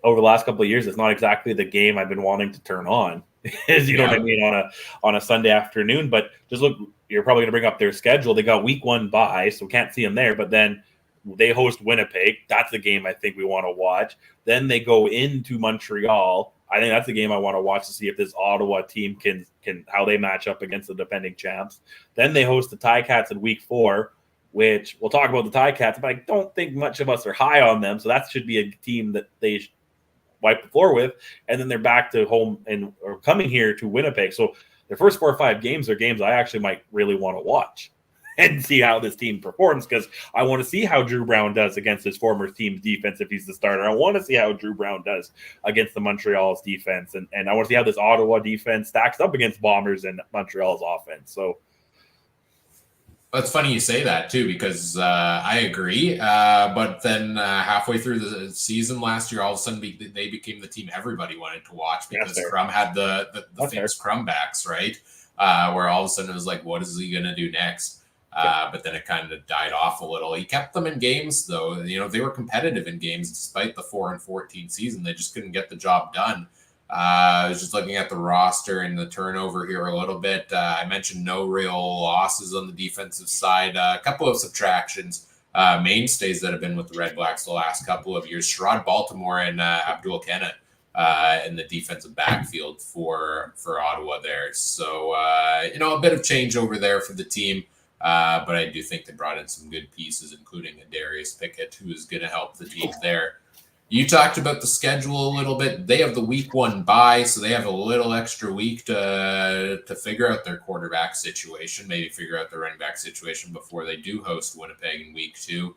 [SPEAKER 2] over the last couple of years, it's not exactly the game I've been wanting to turn on. Know what I mean, on a Sunday afternoon. But just look, you're probably going to bring up their schedule. They got week 1 bye, so can't see them there. But then they host Winnipeg. That's the game I think we want to watch. Then they go into Montreal. I think that's the game I want to watch to see if this Ottawa team can how they match up against the defending champs. Then they host the Ticats in week 4. Which we'll talk about the Ticats, but I don't think much of us are high on them. So that should be a team that they wipe the floor with. And then they're back to home or coming here to Winnipeg. So their first 4 or 5 games are games I actually might really want to watch and see how this team performs, because I want to see how Drew Brown does against his former team's defense if he's the starter. I want to see how Drew Brown does against the Montreal's defense. And I want to see how this Ottawa defense stacks up against Bombers and Montreal's offense. So
[SPEAKER 1] it's funny you say that, too, because I agree. But then halfway through the season last year, all of a sudden they became the team everybody wanted to watch because Crum had the famous Crum backs, right? Where all of a sudden it was like, what is he going to do next? But then it kind of died off a little. He kept them in games, though. They were competitive in games despite the 4-14 season. They just couldn't get the job done. I was just looking at the roster and the turnover here a little bit. I mentioned no real losses on the defensive side. A couple of subtractions, mainstays that have been with the Red Blacks the last couple of years. Sherrod Baltimore and Abdul Kennett in the defensive backfield for Ottawa there. So, a bit of change over there for the team. But I do think they brought in some good pieces, including a Darius Pickett, who is going to help the team there. You talked about the schedule a little bit. They have the week 1 bye, so they have a little extra week to figure out their quarterback situation, maybe figure out their running back situation before they do host Winnipeg in week 2.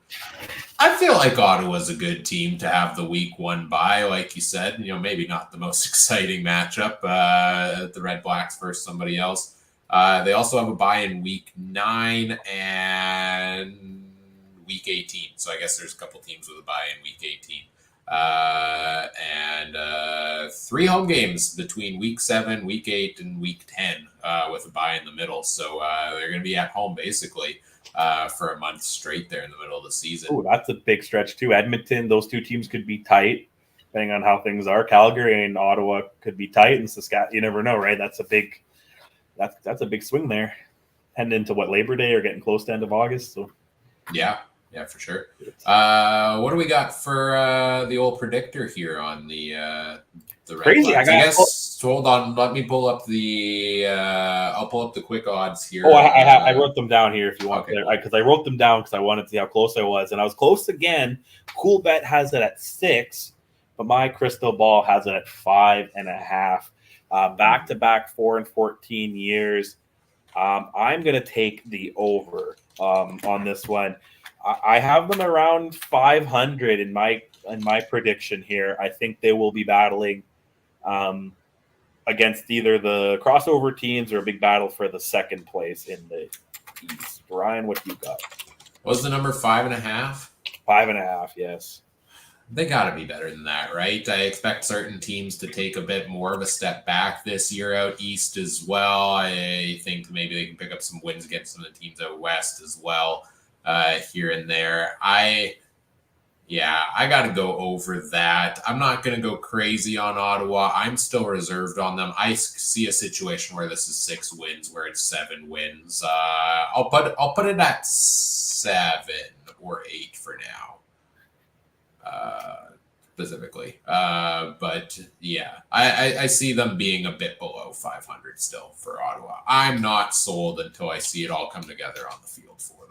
[SPEAKER 1] I feel like Ottawa's a good team to have the week 1 bye, like you said. Maybe not the most exciting matchup, the Red Blacks versus somebody else. They also have a bye in week 9 and week 18. So I guess there's a couple teams with a bye in week 18. And 3 home games between week 7, week 8, and week 10 with a bye in the middle. So they're going to be at home basically for a month straight there in the middle of the season.
[SPEAKER 2] Oh, that's a big stretch too. Edmonton, those 2 teams could be tight depending on how things are. Calgary and Ottawa could be tight, and Saskatchewan, you never know, right? That's a big swing there. Heading into Labor Day or getting close to end of August. So
[SPEAKER 1] yeah, for sure. What do we got for the old predictor here on the Red
[SPEAKER 2] crazy?
[SPEAKER 1] Blacks? Hold on. Let me pull up the. I'll pull up the quick odds here.
[SPEAKER 2] Oh, I wrote them down here if you want,
[SPEAKER 1] okay.
[SPEAKER 2] Because I wrote them down because I wanted to see how close I was, and I was close again. Cool Bet has it at 6, but my crystal ball has it at 5.5. Back-to-back 4 and 14 years. I'm gonna take the over on this one. I have them around 500 in my prediction here. I think they will be battling against either the crossover teams or a big battle for the second place in the East. Brian, what do you got?
[SPEAKER 1] What was the number 5.5?
[SPEAKER 2] 5.5, yes.
[SPEAKER 1] They got to be better than that, right? I expect certain teams to take a bit more of a step back this year out East as well. I think maybe they can pick up some wins against some of the teams out West as well. Here and there. I got to go over that. I'm not going to go crazy on Ottawa. I'm still reserved on them. I see a situation where this is 6 wins, where it's 7 wins. I'll put it at 7 or 8 for now, specifically. But yeah, I see them being a bit below 500 still for Ottawa. I'm not sold until I see it all come together on the field for them.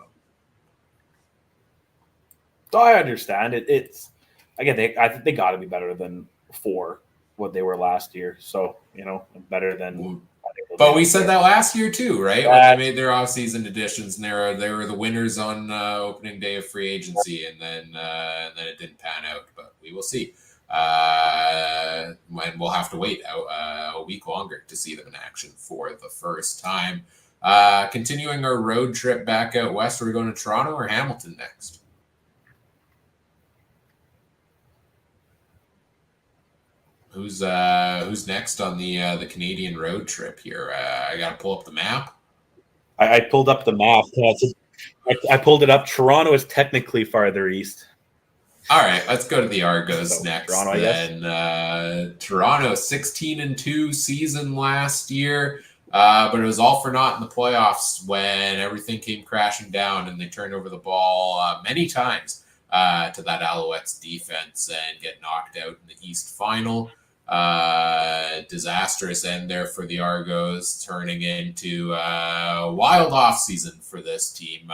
[SPEAKER 2] So I understand it. It's again, I think they got to be better than 4, what they were last year. So better than.
[SPEAKER 1] But we said that last year too, right? When they made their off-season additions, and they were the winners on opening day of free agency, and then it didn't pan out. But we will see. And we'll have to wait a week longer to see them in action for the first time. Continuing our road trip back out west, are we going to Toronto or Hamilton next? Who's next on the Canadian road trip here? I got to pull up the map.
[SPEAKER 2] I pulled up the map. I pulled it up. Toronto is technically farther east.
[SPEAKER 1] All right, let's go to the Argos next.
[SPEAKER 2] Toronto,
[SPEAKER 1] then Toronto 16-2 season last year, but it was all for naught in the playoffs when everything came crashing down and they turned over the ball many times to that Alouettes defense and get knocked out in the East Final. Disastrous end there for the Argos, turning into a wild offseason for this team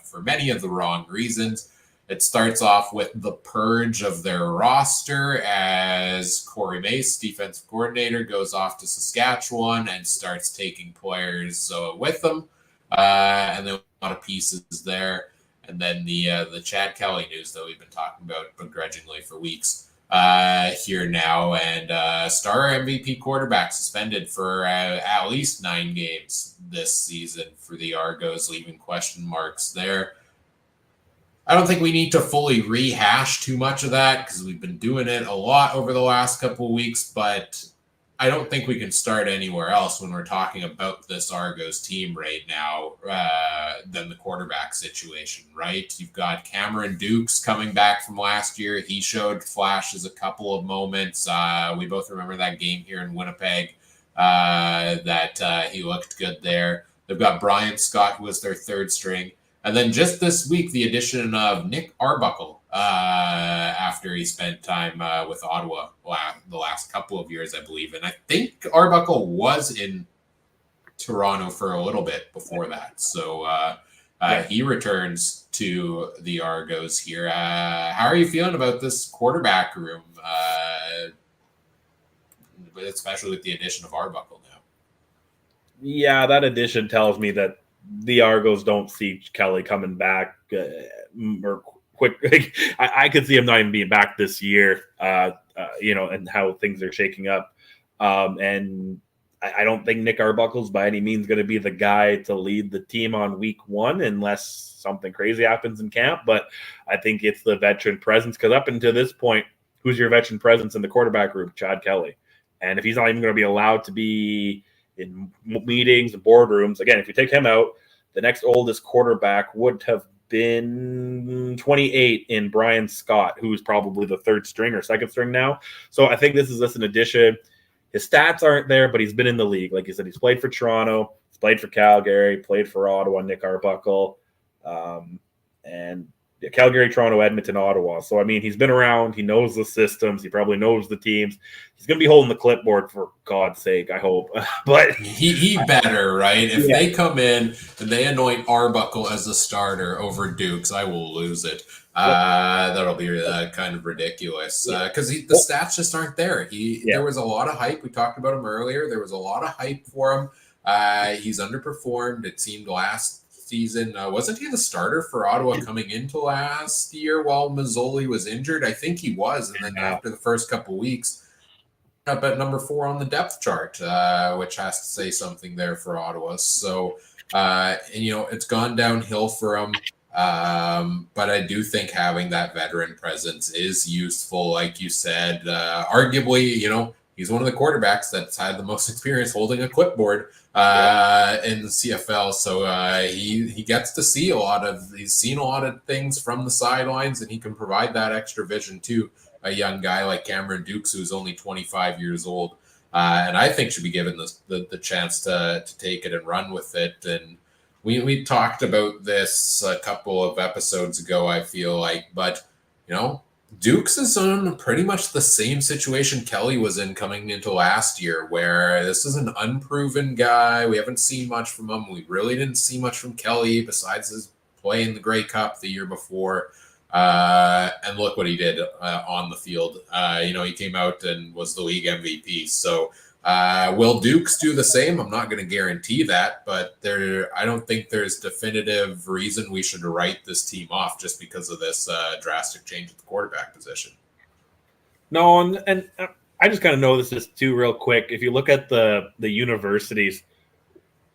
[SPEAKER 1] for many of the wrong reasons. It starts off with the purge of their roster as Corey Mace, defensive coordinator, goes off to Saskatchewan and starts taking players with them. And then a lot of pieces there. And then the Chad Kelly news that we've been talking about begrudgingly for weeks here now. And star MVP quarterback suspended for at least 9 games this season for the Argos, leaving question marks there. I don't think we need to fully rehash too much of that because we've been doing it a lot over the last couple of weeks, but I don't think we can start anywhere else when we're talking about this Argos team right now than the quarterback situation, right? You've got Cameron Dukes coming back from last year. He showed flashes a couple of moments. We both remember that game here in Winnipeg that he looked good there. They've got Brian Scott, who was their third string. And then just this week, the addition of Nick Arbuckle after he spent time with Ottawa the last couple of years, I believe. And I think Arbuckle was in Toronto for a little bit before that. So He returns to the Argos here. How are you feeling about this quarterback room, especially with the addition of Arbuckle now?
[SPEAKER 2] Yeah, that addition tells me that the Argos don't see Kelly coming back or quick. I could see him not even being back this year, and how things are shaking up. And I don't think Nick Arbuckle's by any means going to be the guy to lead the team on week one unless something crazy happens in camp. But I think it's the veteran presence, because up until this point, who's your veteran presence in the quarterback group? Chad Kelly. And if he's not even going to be allowed to be in meetings and boardrooms, again, if you take him out, the next oldest quarterback would have been 28 in Brian Scott, who's probably the third string or second string now. So I think this is just an addition. His stats aren't there, but he's been in the league. Like you said, he's played for Toronto, he's played for Calgary, played for Ottawa, Nick Arbuckle, and Calgary, Toronto, Edmonton, Ottawa. So, I mean, he's been around. He knows the systems. He probably knows the teams. He's going to be holding the clipboard, for God's sake, I hope. But
[SPEAKER 1] he better, right? If they come in and they anoint Arbuckle as the starter over Dukes, I will lose it. That'll be kind of ridiculous because the stats just aren't there. There was a lot of hype. We talked about him earlier. There was a lot of hype for him. He's underperformed. It seemed last season. Wasn't he the starter for Ottawa coming into last year while Mazzoli was injured? I think he was. And then after the first couple weeks, up at number 4 on the depth chart, which has to say something there for Ottawa. So, it's gone downhill for him. But I do think having that veteran presence is useful. Like you said, arguably, he's one of the quarterbacks that's had the most experience holding a clipboard in the CFL. So he gets to see he's seen a lot of things from the sidelines, and he can provide that extra vision to a young guy like Cameron Dukes, who's only 25 years old. And I think should be given the chance to take it and run with it. And we talked about this a couple of episodes ago, I feel like, but Dukes is in pretty much the same situation Kelly was in coming into last year, where this is an unproven guy. We haven't seen much from him. We really didn't see much from Kelly besides his play in the Grey Cup the year before. And look what he did on the field. He came out and was the league MVP. So will Dukes do the same? I'm not going to guarantee that, but I don't think there's definitive reason we should write this team off just because of this drastic change at the quarterback position.
[SPEAKER 2] No, and I just kind of know this just too real quick. If you look at the universities,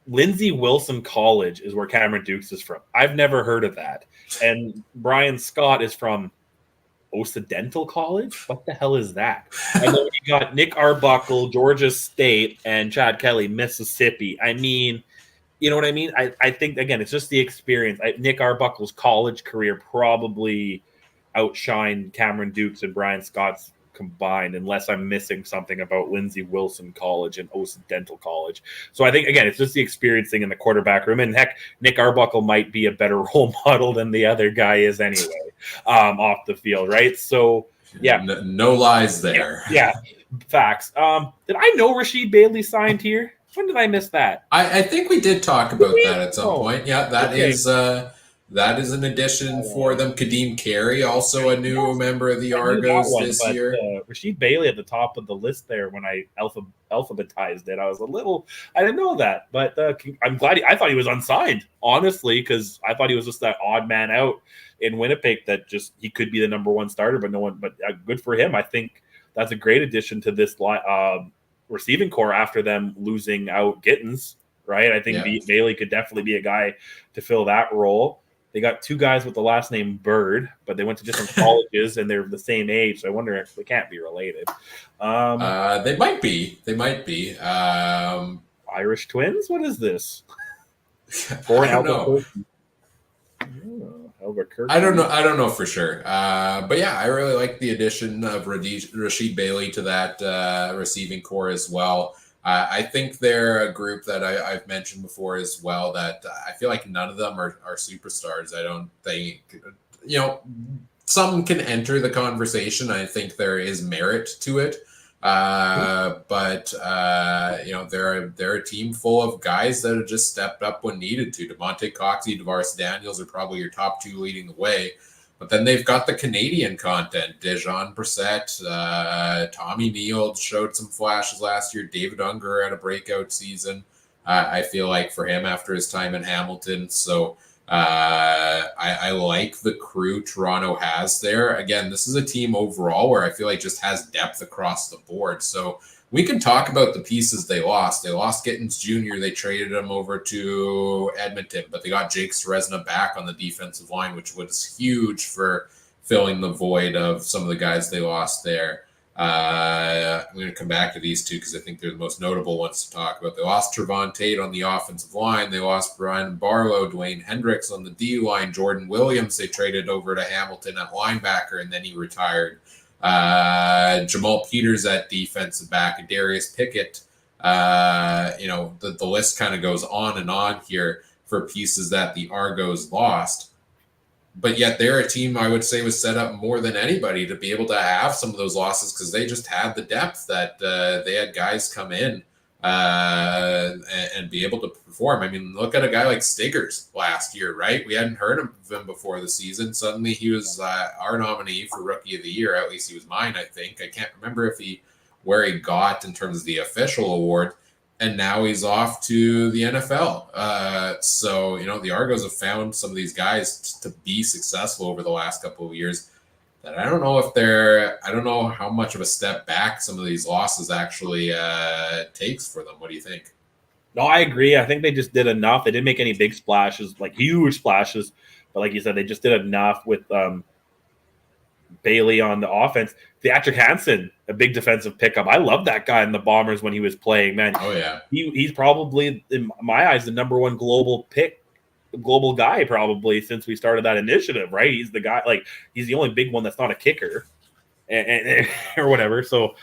[SPEAKER 2] Lindsey Wilson College is where Cameron Dukes is from. I've never heard of that. And Brian Scott is from Occidental College? What the hell is that? And then you got Nick Arbuckle, Georgia State, and Chad Kelly, Mississippi. I mean, you know what I mean? I think, again, it's just the experience. Nick Arbuckle's college career probably outshined Cameron Dukes and Brian Scott's combined, unless I'm missing something about Lindsey Wilson College and Occidental College. So I think, again, it's just the experience thing in the quarterback room. And heck, Nick Arbuckle might be a better role model than the other guy is anyway, off the field, right? So, yeah.
[SPEAKER 1] No lies there.
[SPEAKER 2] Yeah, facts. Did I know Rasheed Bailey signed here? When did I miss that?
[SPEAKER 1] I think we did talk about that at some point. Yeah, that is an addition for them. Kadeem Carey, also a new member of the Argos this year.
[SPEAKER 2] Rasheed Bailey at the top of the list there when I alphabetized it. I didn't know that, but I'm glad. I thought he was unsigned, honestly, because I thought he was just that odd man out in Winnipeg that just he could be the number 1 starter, but no one. But good for him. I think that's a great addition to this receiving core after them losing out Gittins, right? I think Bailey could definitely be a guy to fill that role. They got 2 guys with the last name Bird, but they went to different colleges and they're the same age. So I wonder if they can't be related.
[SPEAKER 1] They might be.
[SPEAKER 2] Irish twins? What is this?
[SPEAKER 1] I don't know. I don't know for sure. But yeah, I really like the addition of Rasheed Bailey to that receiving core as well. I think they're a group that I've mentioned before as well that I feel like none of them are superstars. I don't think, some can enter the conversation. I think there is merit to it. But they're a team full of guys that have just stepped up when needed to. DeMonte Coxey, DeVaris Daniels are probably your top two leading the way. But then they've got the Canadian content. Dejan Brissett, Tommy Neal showed some flashes last year. David Unger had a breakout season, I feel like, for him after his time in Hamilton. So I like the crew Toronto has there. Again, this is a team overall where I feel like just has depth across the board. So we can talk about the pieces they lost. They lost Gittins Jr. They traded him over to Edmonton, but they got Jake Seresna back on the defensive line, which was huge for filling the void of some of the guys they lost there. I'm going to come back to these two because I think they're the most notable ones to talk about. They lost Trevon Tate on the offensive line. They lost Brian Barlow, Dwayne Hendricks on the D line, Jordan Williams. They traded over to Hamilton at linebacker, and then he retired. Jamal Peters at defensive back, Darius Pickett. The list kind of goes on and on here for pieces that the Argos lost. But yet they're a team I would say was set up more than anybody to be able to have some of those losses because they just had the depth that they had guys come in and be able to perform. I mean, look at a guy like Stiggers last year, right? We hadn't heard of him before the season. Suddenly he was our nominee for Rookie of the Year. At least he was mine, I think. I can't remember where he got in terms of the official award. And now he's off to the NFL. So the Argos have found some of these guys to be successful over the last couple of years. That I don't know how much of a step back some of these losses actually takes for them. What do you think?
[SPEAKER 2] No, I agree. I think they just did enough. They didn't make any big splashes, like huge splashes. But like you said, they just did enough with Bailey on the offense. Theatric Hansen, a big defensive pickup. I love that guy in the Bombers when he was playing, man.
[SPEAKER 1] Oh, yeah.
[SPEAKER 2] He's probably, in my eyes, the number one global guy probably since we started that initiative, right? He's the guy, he's the only big one that's not a kicker and or whatever. So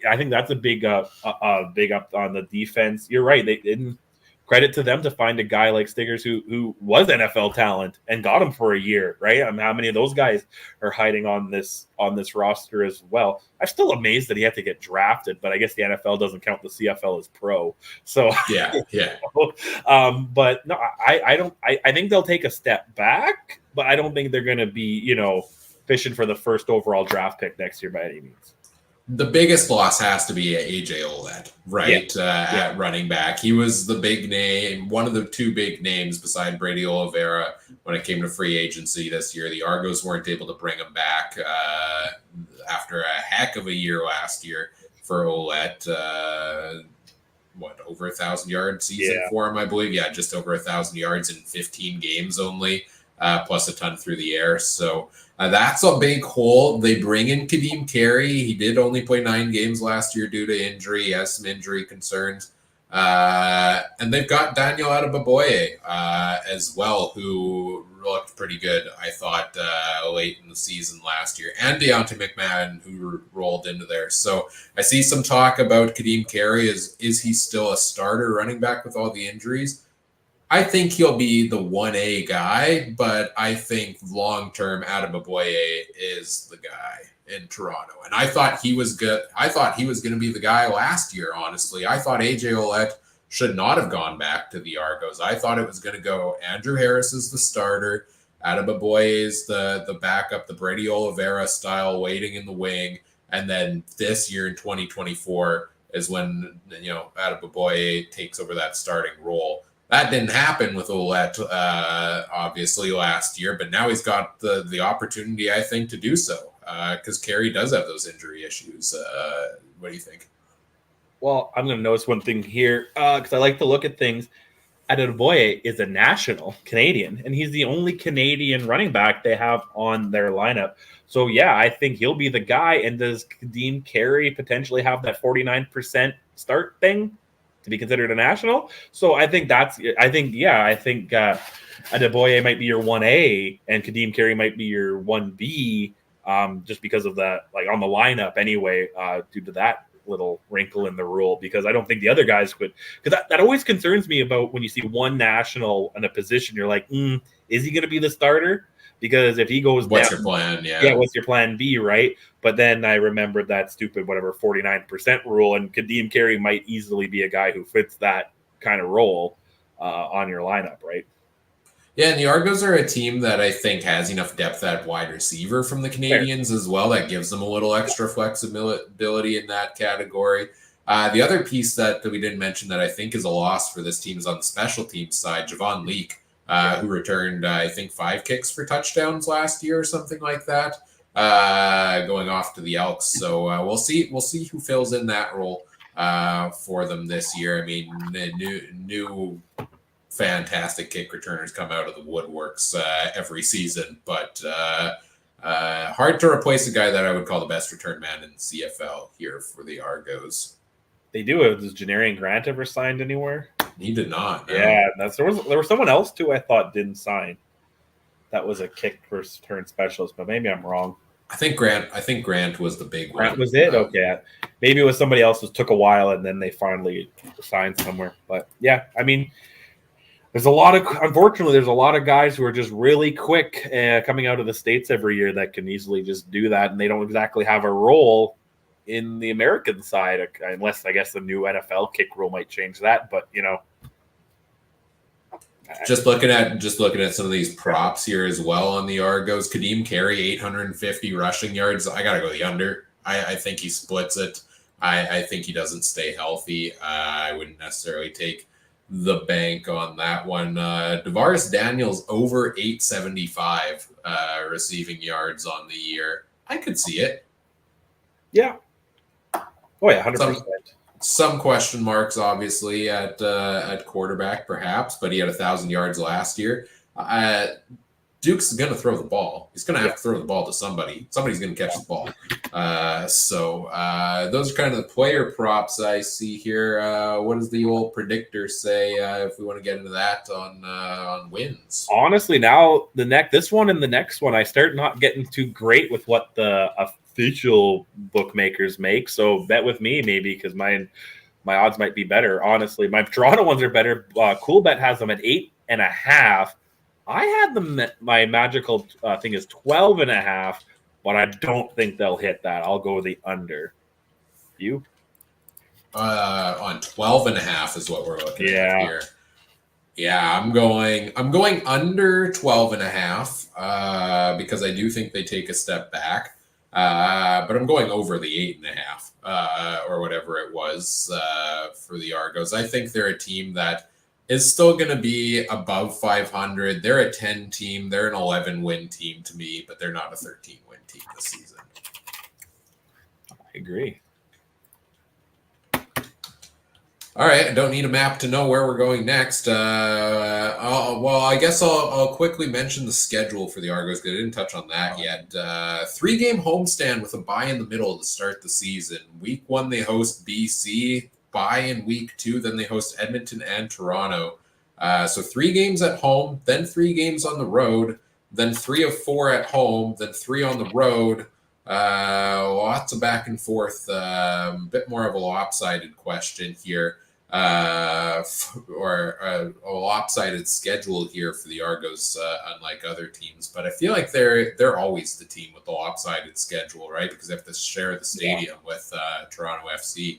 [SPEAKER 2] I think that's a big up on the defense. You're right. They didn't. Credit to them to find a guy like Stiggers who was NFL talent and got him for a year, right? I mean, how many of those guys are hiding on this roster as well? I'm still amazed that he had to get drafted, but I guess the NFL doesn't count the CFL as pro. So
[SPEAKER 1] yeah.
[SPEAKER 2] But no, I think they'll take a step back, but I don't think they're going to be fishing for the first overall draft pick next year by any means.
[SPEAKER 1] The biggest loss has to be AJ Ouellette, right? At running back. He was the big name, one of the two big names beside Brady Oliveira when it came to free agency this year. The Argos weren't able to bring him back after a heck of a year last year for Ouellette. Over 1,000-yard season for him, I believe. Yeah, just over 1,000 yards in 15 games only, plus a ton through the air. So that's a big hole. They bring in Kadeem Carey. He did only play 9 games last year due to injury. He has some injury concerns. And they've got Daniel Adeboboye as well, who looked pretty good, I thought, late in the season last year. And Deontay McMahon, who rolled into there. So I see some talk about Kadeem Carey. Is he still a starter running back with all the injuries? I think he'll be the 1A guy, but I think long-term Adeboboye is the guy in Toronto. And I thought he was good. I thought he was going to be the guy last year, honestly. I thought AJ Ouellette should not have gone back to the Argos. I thought it was going to go Andrew Harris is the starter, Adeboboye is the backup, the Brady Oliveira style waiting in the wing, and then this year in 2024 is when Adeboboye takes over that starting role. That didn't happen with Ouellette, obviously, last year, but now he's got the opportunity, I think, to do so because Carey does have those injury issues. What do you think?
[SPEAKER 2] Well, I'm going to notice one thing here because I like to look at things. Adeboboye is a national Canadian, and he's the only Canadian running back they have on their lineup. So, yeah, I think he'll be the guy. And does Kadeem Carey potentially have that 49% start thing to be considered a national? So I think Adeboboye might be your 1A and Kadeem Carey might be your 1B just because of that, on the lineup anyway, due to that little wrinkle in the rule, because I don't think the other guys could, because that always concerns me about when you see one national in a position, you're like, is he going to be the starter? because if he goes
[SPEAKER 1] What's
[SPEAKER 2] down,
[SPEAKER 1] your plan?
[SPEAKER 2] yeah, what's your plan B, right? But then I remembered that stupid 49% rule, and Kadeem Carey might easily be a guy who fits that kind of role on your lineup, right?
[SPEAKER 1] Yeah, and the Argos are a team that I think has enough depth at wide receiver from the
[SPEAKER 2] Fair.
[SPEAKER 1] Canadians as well. That gives them a little extra flexibility in that category. The other piece that we didn't mention that I think is a loss for this team is on the special teams side, Javon Leake, who returned, I think, 5 kicks for touchdowns last year or something like that, going off to the Elks. So we'll see who fills in that role for them this year. I mean, new fantastic kick returners come out of the woodworks every season, but hard to replace a guy that I would call the best return man in the CFL here for the Argos.
[SPEAKER 2] They do. Does Janarian Grant ever signed anywhere?
[SPEAKER 1] He did not. No.
[SPEAKER 2] Yeah, there was someone else too. I thought didn't sign. That was a kick return specialist, but maybe I'm wrong.
[SPEAKER 1] I think Grant was the big one.
[SPEAKER 2] Grant was it? Okay, maybe it was somebody else. It took a while, and then they finally signed somewhere. But yeah, I mean, unfortunately, there's a lot of guys who are just really quick coming out of the States every year that can easily just do that, and they don't exactly have a role in the American side, unless I guess the new NFL kick rule might change that. But
[SPEAKER 1] just looking at some of these props here as well on the Argos, Kadeem Carey 850 rushing yards. I gotta go the under. I think he splits it. I think he doesn't stay healthy. I wouldn't necessarily take the bank on that one. Devaris Daniels over 875 receiving yards on the year. I could see it.
[SPEAKER 2] Yeah. Oh yeah, 100%.
[SPEAKER 1] Some question marks, obviously, at quarterback, perhaps, but he had 1,000 yards last year. Duke's going to throw the ball. He's going to have to throw the ball to somebody. Somebody's going to catch the ball. So those are kind of the player props I see here. What does the old predictor say if we want to get into that on wins?
[SPEAKER 2] Honestly, now this one and the next one, I start not getting too great with what the official bookmakers make. So bet with me maybe, because my odds might be better. Honestly, my Toronto ones are better. Cool Bet has them at 8.5. I had them. My magical thing is 12.5, but I don't think they'll hit that. I'll go the under. You?
[SPEAKER 1] On 12.5 is what we're looking at here. Yeah, I'm going under 12.5 because I do think they take a step back. But I'm going over the 8.5 or whatever it was for the Argos. I think they're a team that is still going to be above 500. They're a 10 team. They're an 11-win team to me, but they're not a 13-win team this season.
[SPEAKER 2] I agree.
[SPEAKER 1] All right, I don't need a map to know where we're going next. I guess I'll quickly mention the schedule for the Argos because I didn't touch on that yet. 3-game homestand with a bye in the middle to start the season. Week 1, they host BC. Bye in week 2, then they host Edmonton and Toronto. So 3 games at home, then 3 games on the road, then 3 of 4 at home, then 3 on the road. Lots of back and forth. A bit more of a lopsided question here, or a lopsided schedule here for the Argos, unlike other teams. But I feel like they're always the team with the lopsided schedule, right? Because they have to share the stadium with Toronto FC.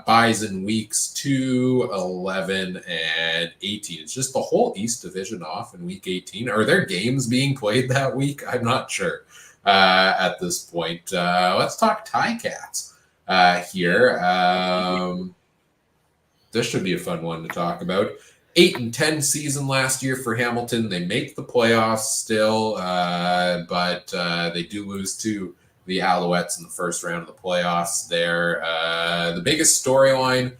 [SPEAKER 1] Buys in weeks 2, 11, and 18. It's just the whole East Division off in week 18. Are there games being played that week? I'm not sure at this point. Let's talk Ticats here. This should be a fun one to talk about. 8-10 season last year for Hamilton. They make the playoffs still, but they do lose to the Alouettes in the first round of the playoffs there. The biggest storyline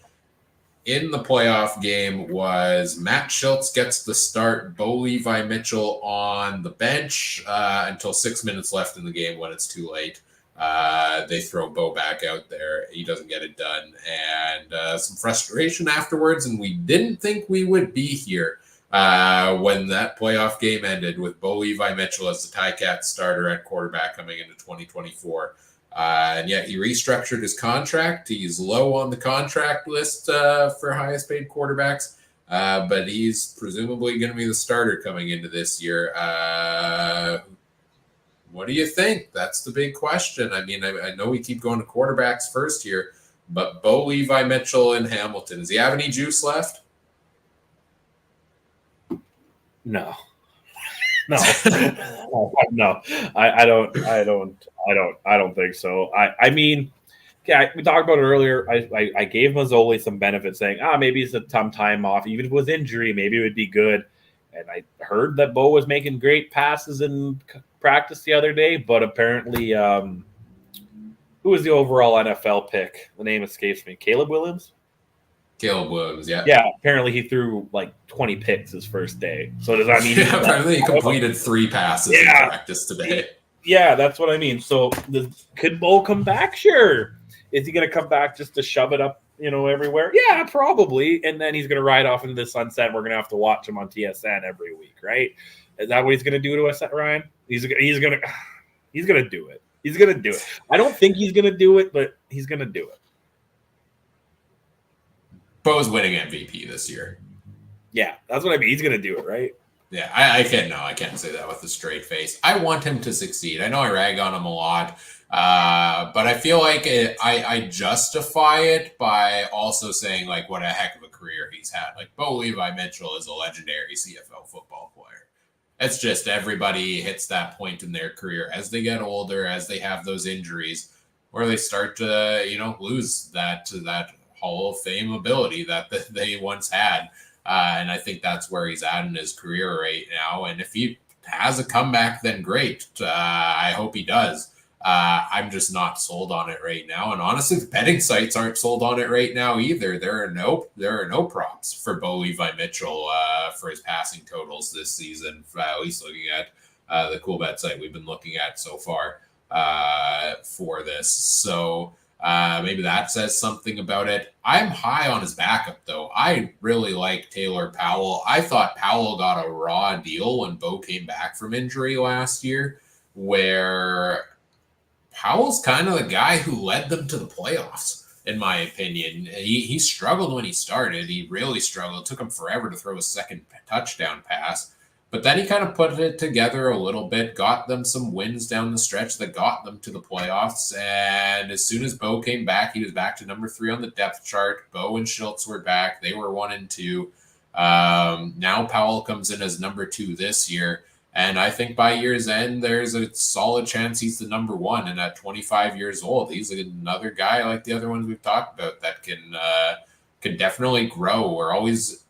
[SPEAKER 1] in the playoff game was Matt Schultz gets the start, Bo Levi Mitchell on the bench until 6 minutes left in the game when it's too late. They throw Bo back out there. He doesn't get it done. And some frustration afterwards, and we didn't think we would be here when that playoff game ended with Bo Levi Mitchell as the Ticats starter at quarterback coming into 2024. And yet he restructured his contract. He's low on the contract list for highest paid quarterbacks. but he's presumably going to be the starter coming into this year. What do you think? That's the big question. I mean, I know we keep going to quarterbacks first here, but Bo Levi Mitchell in Hamilton, does he have any juice left?
[SPEAKER 2] No. No, no, I don't think so. I mean, yeah, we talked about it earlier. I gave Mazzoli some benefit, saying, maybe it's a time off. Even if it was injury, maybe it would be good. And I heard that Bo was making great passes in practice the other day, but apparently, who was the overall NFL pick? The name escapes me. Caleb Williams?
[SPEAKER 1] Caleb Williams, yeah.
[SPEAKER 2] Yeah, apparently he threw like 20 picks his first day. So does that mean
[SPEAKER 1] apparently he completed 3 passes in practice today?
[SPEAKER 2] Yeah, that's what I mean. So could Bo come back? Sure. Is he going to come back just to shove it up, everywhere? Yeah, probably. And then he's going to ride off into the sunset. We're going to have to watch him on TSN every week, right? Is that what he's going to do to us, Ryan? He's going to do it. He's going to do it. I don't think he's going to do it, but he's going to do it.
[SPEAKER 1] Bo's winning MVP this year.
[SPEAKER 2] Yeah, that's what I mean. He's going to do it, right?
[SPEAKER 1] Yeah, I can't say that with a straight face. I want him to succeed. I know I rag on him a lot, but I feel like I justify it by also saying, like, what a heck of a career he's had. Like, Bo Levi Mitchell is a legendary CFL football player. It's just everybody hits that point in their career as they get older, as they have those injuries, where they start to, lose that Hall of Fame ability that they once had. And I think that's where he's at in his career right now. And if he has a comeback, then great. I hope he does. I'm just not sold on it right now. And honestly, the betting sites aren't sold on it right now either. There are no props for Bo Levi Mitchell for his passing totals this season, at least looking at the Cool Bet site we've been looking at so far for this. So maybe that says something about it. I'm high on his backup, though. I really like Taylor Powell. I thought Powell got a raw deal when Bo came back from injury last year, where Powell's kind of the guy who led them to the playoffs, in my opinion. He struggled when he started. He really struggled. It took him forever to throw a second touchdown pass. But then he kind of put it together a little bit, got them some wins down the stretch that got them to the playoffs. And as soon as Bo came back, he was back to number 3 on the depth chart. Bo and Schultz were back. They were 1 and 2. Now Powell comes in as number 2 this year. And I think by year's end, there's a solid chance he's the number 1. And at 25 years old, he's another guy like the other ones we've talked about that can definitely grow.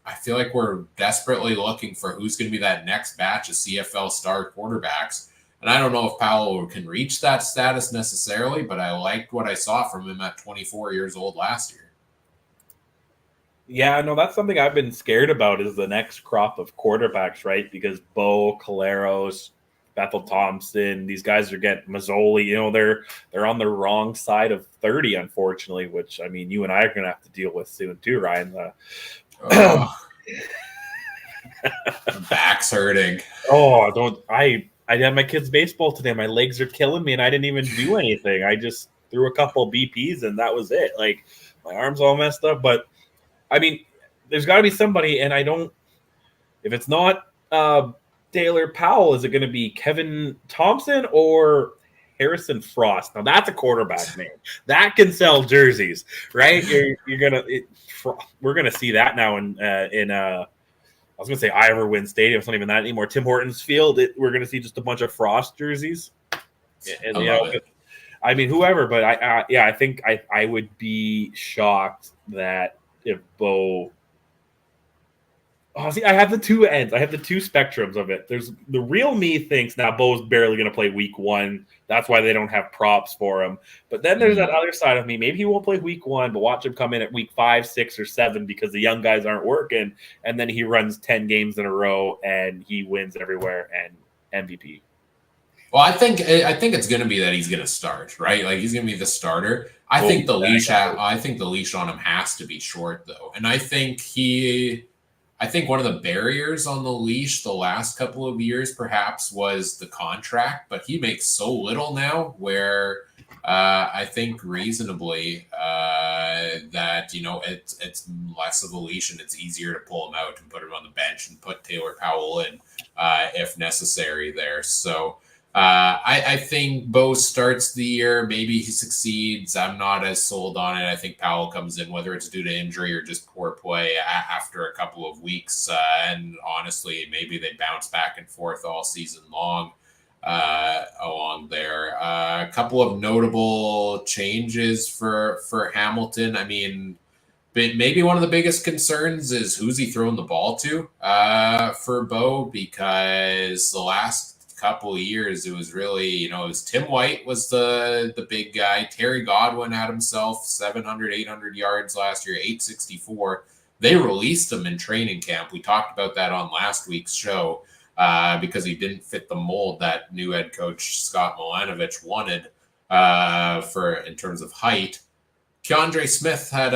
[SPEAKER 1] I feel like we're desperately looking for who's going to be that next batch of CFL star quarterbacks. And I don't know if Powell can reach that status necessarily, but I liked what I saw from him at 24 years old last year.
[SPEAKER 2] Yeah, no, that's something I've been scared about is the next crop of quarterbacks, right? Because Bo, Caleros, Bethel Thompson, these guys are getting Mazzoli, they're on the wrong side of 30, unfortunately, which, I mean, you and I are going to have to deal with soon too, Ryan.
[SPEAKER 1] Back's hurting.
[SPEAKER 2] I had my kids' baseball today. My legs are killing me, and I didn't even do anything. I just threw a couple BPs, and that was it. Like, my arm's all messed up. But, I mean, there's got to be somebody, and if it's not Taylor Powell, is it going to be Kevin Thompson or Harrison Frost? Now, that's a quarterback name. That can sell jerseys, right? We're gonna see that now in I was gonna say Ivor Wynn Stadium. It's not even that anymore. Tim Hortons Field. We're gonna see just a bunch of Frost jerseys. I mean, whoever, but I think I would be shocked that if Bo. Oh, see, I have the two ends. I have the two spectrums of it. There's the real me thinks now Bo's barely going to play week 1. That's why they don't have props for him. But then there's that other side of me. Maybe he won't play week 1, but watch him come in at week 5, 6, or 7 because the young guys aren't working. And then he runs 10 games in a row and he wins everywhere and MVP.
[SPEAKER 1] Well, I think it's going to be that he's going to start, right? Like he's going to be the starter. I think the leash on him has to be short though. And I think one of the barriers on the leash the last couple of years perhaps was the contract, but he makes so little now where I think reasonably that that, it's less of a leash and it's easier to pull him out and put him on the bench and put Taylor Powell in if necessary there. So I think Bo starts the year. Maybe he succeeds. I'm not as sold on it. I think Powell comes in, whether it's due to injury or just poor play after a couple of weeks. And honestly, maybe they bounce back and forth all season long along there. A couple of notable changes for Hamilton. I mean, but maybe one of the biggest concerns is who's he throwing the ball to for Bo, because the last couple of years it was really, it was Tim White was the big guy. Terry Godwin had himself 700, 800 yards last year, 864. They released him in training camp. We talked about that on last week's show because he didn't fit the mold that new head coach Scott Milanovich wanted in terms of height. Keandre Smith had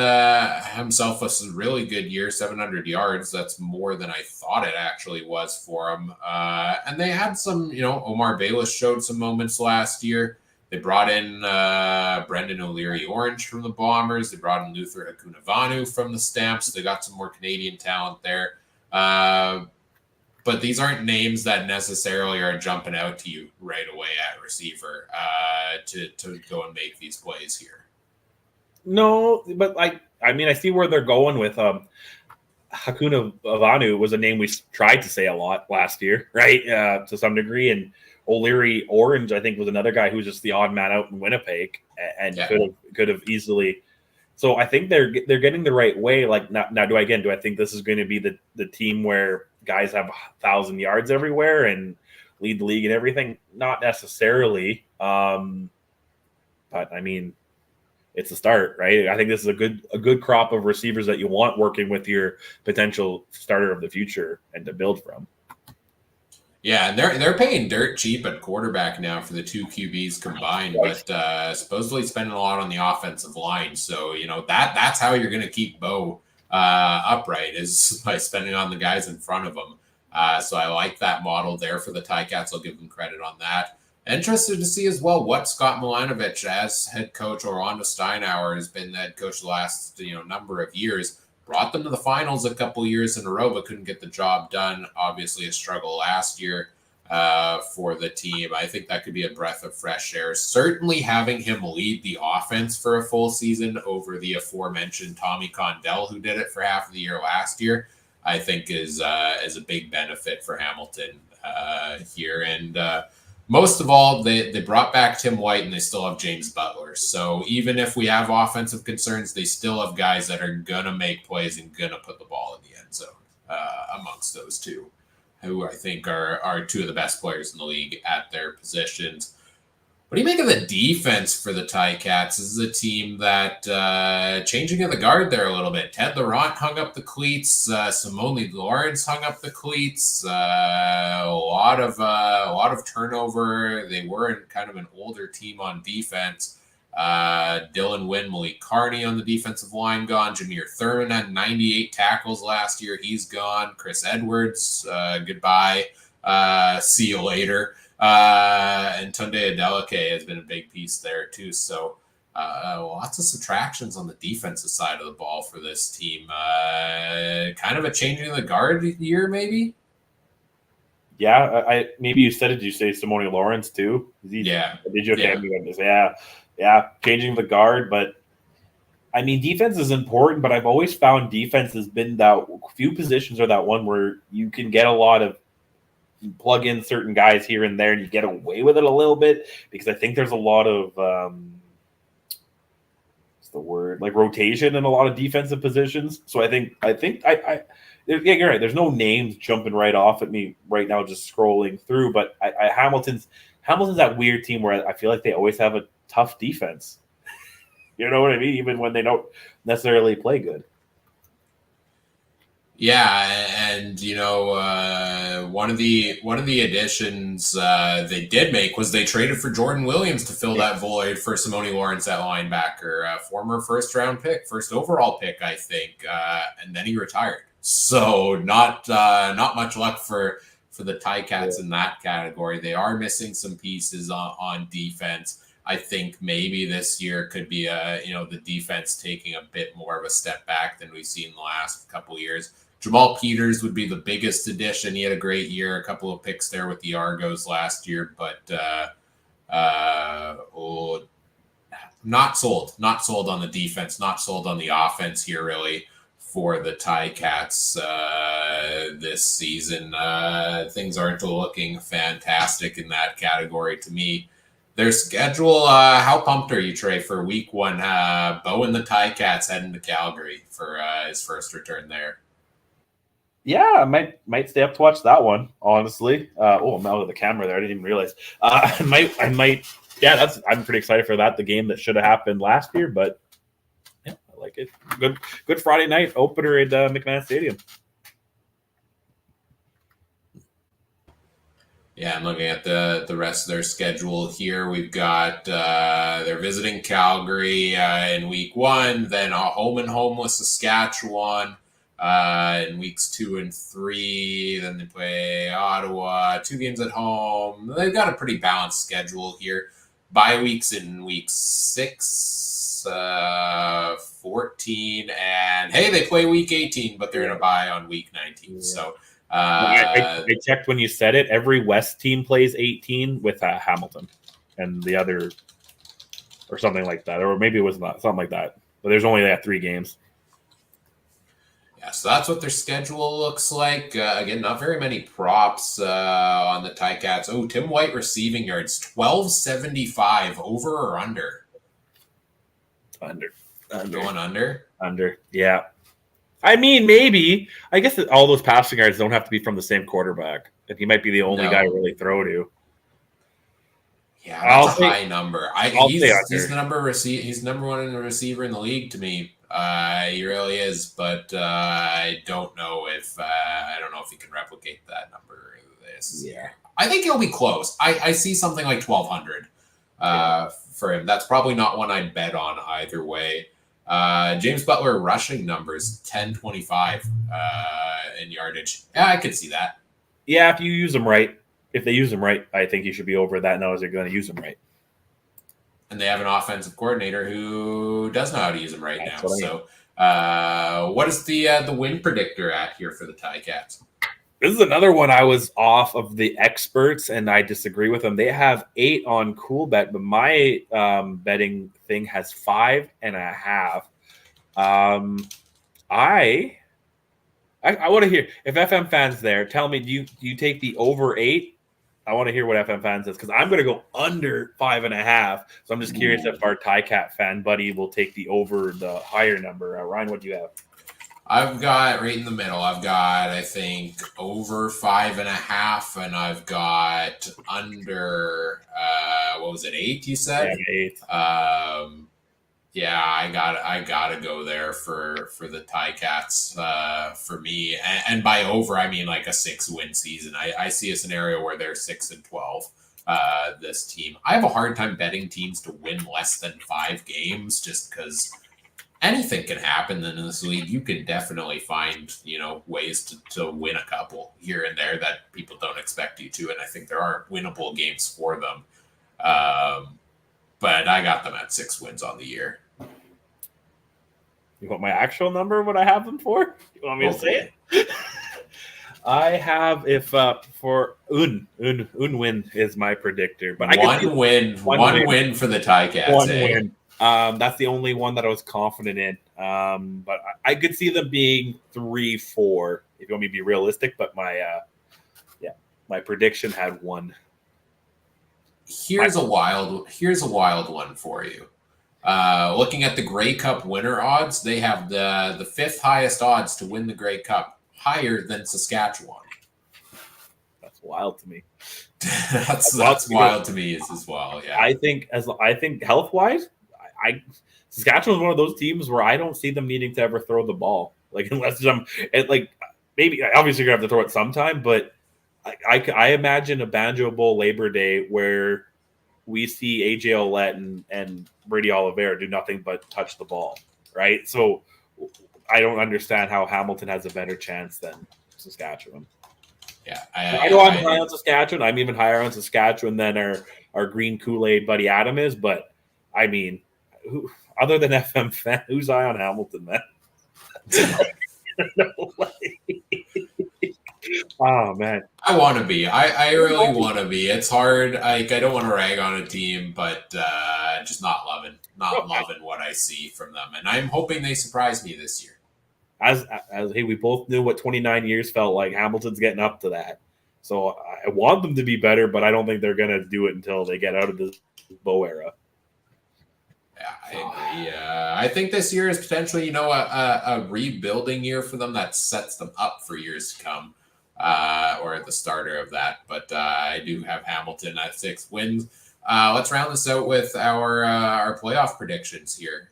[SPEAKER 1] himself a really good year, 700 yards. That's more than I thought it actually was for him. And they had some, Omar Bayless showed some moments last year. They brought in Brendan O'Leary-Orange from the Bombers. They brought in Luther Hakunavanu from the Stamps. They got some more Canadian talent there. But these aren't names that necessarily are jumping out to you right away at receiver to go and make these plays here.
[SPEAKER 2] No, but I see where they're going with Hakuna Avanu was a name we tried to say a lot last year, right? To some degree. And O'Leary Orange, I think, was another guy who was just the odd man out in Winnipeg and could have easily. So I think they're getting the right way. Like now, do I think this is going to be the team where guys have 1,000 yards everywhere and lead the league and everything? Not necessarily. But I mean, it's a start, right? I think this is a good crop of receivers that you want working with your potential starter of the future and to build from. Yeah,
[SPEAKER 1] and they're paying dirt cheap at quarterback now for the two QBs combined, but supposedly spending a lot on the offensive line. So that's how you're going to keep Bo upright, is by spending on the guys in front of him. So I like that model there for the Ticats. I'll give them credit on that. Interested to see as well what Scott Milanovich, as head coach, or Rhonda Steinauer has been the head coach the last number of years. Brought them to the finals a couple years in a row, but couldn't get the job done. Obviously, a struggle last year for the team. I think that could be a breath of fresh air. Certainly, having him lead the offense for a full season over the aforementioned Tommy Condell, who did it for half of the year last year, I think is a big benefit for Hamilton here. And most of all, they brought back Tim White and they still have James Butler. So even if we have offensive concerns, they still have guys that are going to make plays and going to put the ball in the end zone amongst those two, who I think are two of the best players in the league at their positions. What do you make of the defense for the Ticats? This is a team that changing of the guard there a little bit. Ted Laurent hung up the cleats. Simone Lawrence hung up the cleats. A lot of turnover. They were kind of an older team on defense. Dylan Wynn, Malik Carney on the defensive line gone. Jameer Thurman had 98 tackles last year. He's gone. Chris Edwards, goodbye. See you later. And Tunde Adeleke has been a big piece there too. So lots of subtractions on the defensive side of the ball for this team. Kind of a changing of the guard year, maybe.
[SPEAKER 2] Yeah, I maybe you said it. Did you say Simone Lawrence too?
[SPEAKER 1] Yeah.
[SPEAKER 2] Did you? Yeah, changing the guard, but I mean, defense is important. But I've always found defense has been that few positions are that one where you can get a lot of. You plug in certain guys here and there and you get away with it a little bit, because I think there's a lot of what's the word, like rotation in a lot of defensive positions. So I think yeah, you're right. There's no names jumping right off at me right now just scrolling through, but Hamilton's that weird team where I feel like they always have a tough defense. You know what I mean? Even when they don't necessarily play good.
[SPEAKER 1] Yeah, and one of the additions they did make was they traded for Jordan Williams to fill that void for Simone Lawrence at linebacker, former first overall pick, I think, and then he retired. So not much luck for the Ticats in that category. They are missing some pieces on defense. I think maybe this year could be the defense taking a bit more of a step back than we've seen the last couple of years. Jamal Peters would be the biggest addition. He had a great year, a couple of picks there with the Argos last year, but not sold on the defense, not sold on the offense here really for the Ticats this season. Things aren't looking fantastic in that category to me. Their schedule, how pumped are you, Trey, for week 1? Bo and the Ticats heading to Calgary for his first return there.
[SPEAKER 2] Yeah, I might stay up to watch that one, honestly. I'm out of the camera there. I didn't even realize. I might. Yeah, I'm pretty excited for that. The game that should have happened last year, but yeah, I like it. Good Friday night opener at McMahon Stadium.
[SPEAKER 1] Yeah, I'm looking at the rest of their schedule here. We've got they're visiting Calgary in week 1, then home and home with Saskatchewan in weeks 2 and 3. Then they play Ottawa, 2 games at home. They've got a pretty balanced schedule here. Bye weeks in week 6, 14, and hey, they play week 18, but they're going to bye on week 19. Yeah. So
[SPEAKER 2] I checked when you said it. Every West team plays 18 with Hamilton and the other, or something like that, or maybe it was not something like that. But there's only 3 games.
[SPEAKER 1] Yeah, so that's what their schedule looks like. Again, not very many props on the Ticats. Oh, Tim White receiving yards, 1275, over or under?
[SPEAKER 2] Under.
[SPEAKER 1] Going under?
[SPEAKER 2] Under, yeah. I mean, maybe. I guess that all those passing yards don't have to be from the same quarterback. And he might be the only guy to really throw to.
[SPEAKER 1] Yeah, that's a high number. He's the number he's number 1 receiver in the league to me. He really is, but I don't know if he can replicate that number this year. I think he'll be close. I see something like 1,200 for him. That's probably not one I'd bet on either way. James Butler rushing numbers 1025 in yardage. Yeah, I could see that.
[SPEAKER 2] Yeah, if you use them right. If they use them right, I think you should be over that now as they're going to use them right.
[SPEAKER 1] And they have an offensive coordinator who does know how to use them right now. So what is the win predictor at here for the Ticats?
[SPEAKER 2] This is another one I was off of the experts, and I disagree with them. They have 8 on CoolBet, but my betting thing has 5.5. I want to hear, if FM fans there, tell me, do you take the over 8? I want to hear what FM fan says, because I'm going to go under 5.5. So I'm just curious if our Ticat fan buddy will take the over the higher number. Ryan, what do you have?
[SPEAKER 1] I've got right in the middle. I've got, I think, over 5.5, and I've got under, 8, you said?
[SPEAKER 2] Yeah, 8.
[SPEAKER 1] Yeah, I gotta go there for the Ticats for me, and by over I mean like a 6-win season. I see a scenario where they're 6-12. This team, I have a hard time betting teams to win less than 5 games, just because anything can happen in this league. You can definitely find ways to win a couple here and there that people don't expect you to, and I think there are winnable games for them. But I got them at 6 wins on the year.
[SPEAKER 2] You want my actual number? What I have them for? You want me to say it? I have for win is my predictor, but
[SPEAKER 1] one win for the Ticats.
[SPEAKER 2] One win. That's the only one that I was confident in. But I could see them being 3-4 if you want me to be realistic. But my prediction had 1.
[SPEAKER 1] Here's a wild one for you. Looking at the Grey Cup winner odds, they have the 5th highest odds to win the Grey Cup, higher than Saskatchewan.
[SPEAKER 2] That's wild to me.
[SPEAKER 1] that's wild to me as well. Yeah,
[SPEAKER 2] I think health wise, Saskatchewan is one of those teams where I don't see them needing to ever throw the ball. Like unless maybe obviously you're gonna have to throw it sometime, but I imagine a Banjo Bowl Labor Day where we see AJ Ouellette and Brady Oliveira do nothing but touch the ball, right? So I don't understand how Hamilton has a better chance than Saskatchewan.
[SPEAKER 1] Yeah,
[SPEAKER 2] I know I'm high on Saskatchewan. I'm even higher on Saskatchewan than our green Kool-Aid buddy Adam is. But I mean, who other than FM fan, who's high on Hamilton, man? No way. Oh man,
[SPEAKER 1] I want to be. I really want to be. It's hard. Like I don't want to rag on a team, but just not loving what I see from them, and I'm hoping they surprise me this year.
[SPEAKER 2] As hey, we both knew what 29 years felt like. Hamilton's getting up to that, so I want them to be better, but I don't think they're gonna do it until they get out of this Bo era.
[SPEAKER 1] Yeah, I agree. I think this year is potentially, a rebuilding year for them that sets them up for years to come, or at the starter of that. But I do have Hamilton at 6 wins. Let's round this out with our playoff predictions here.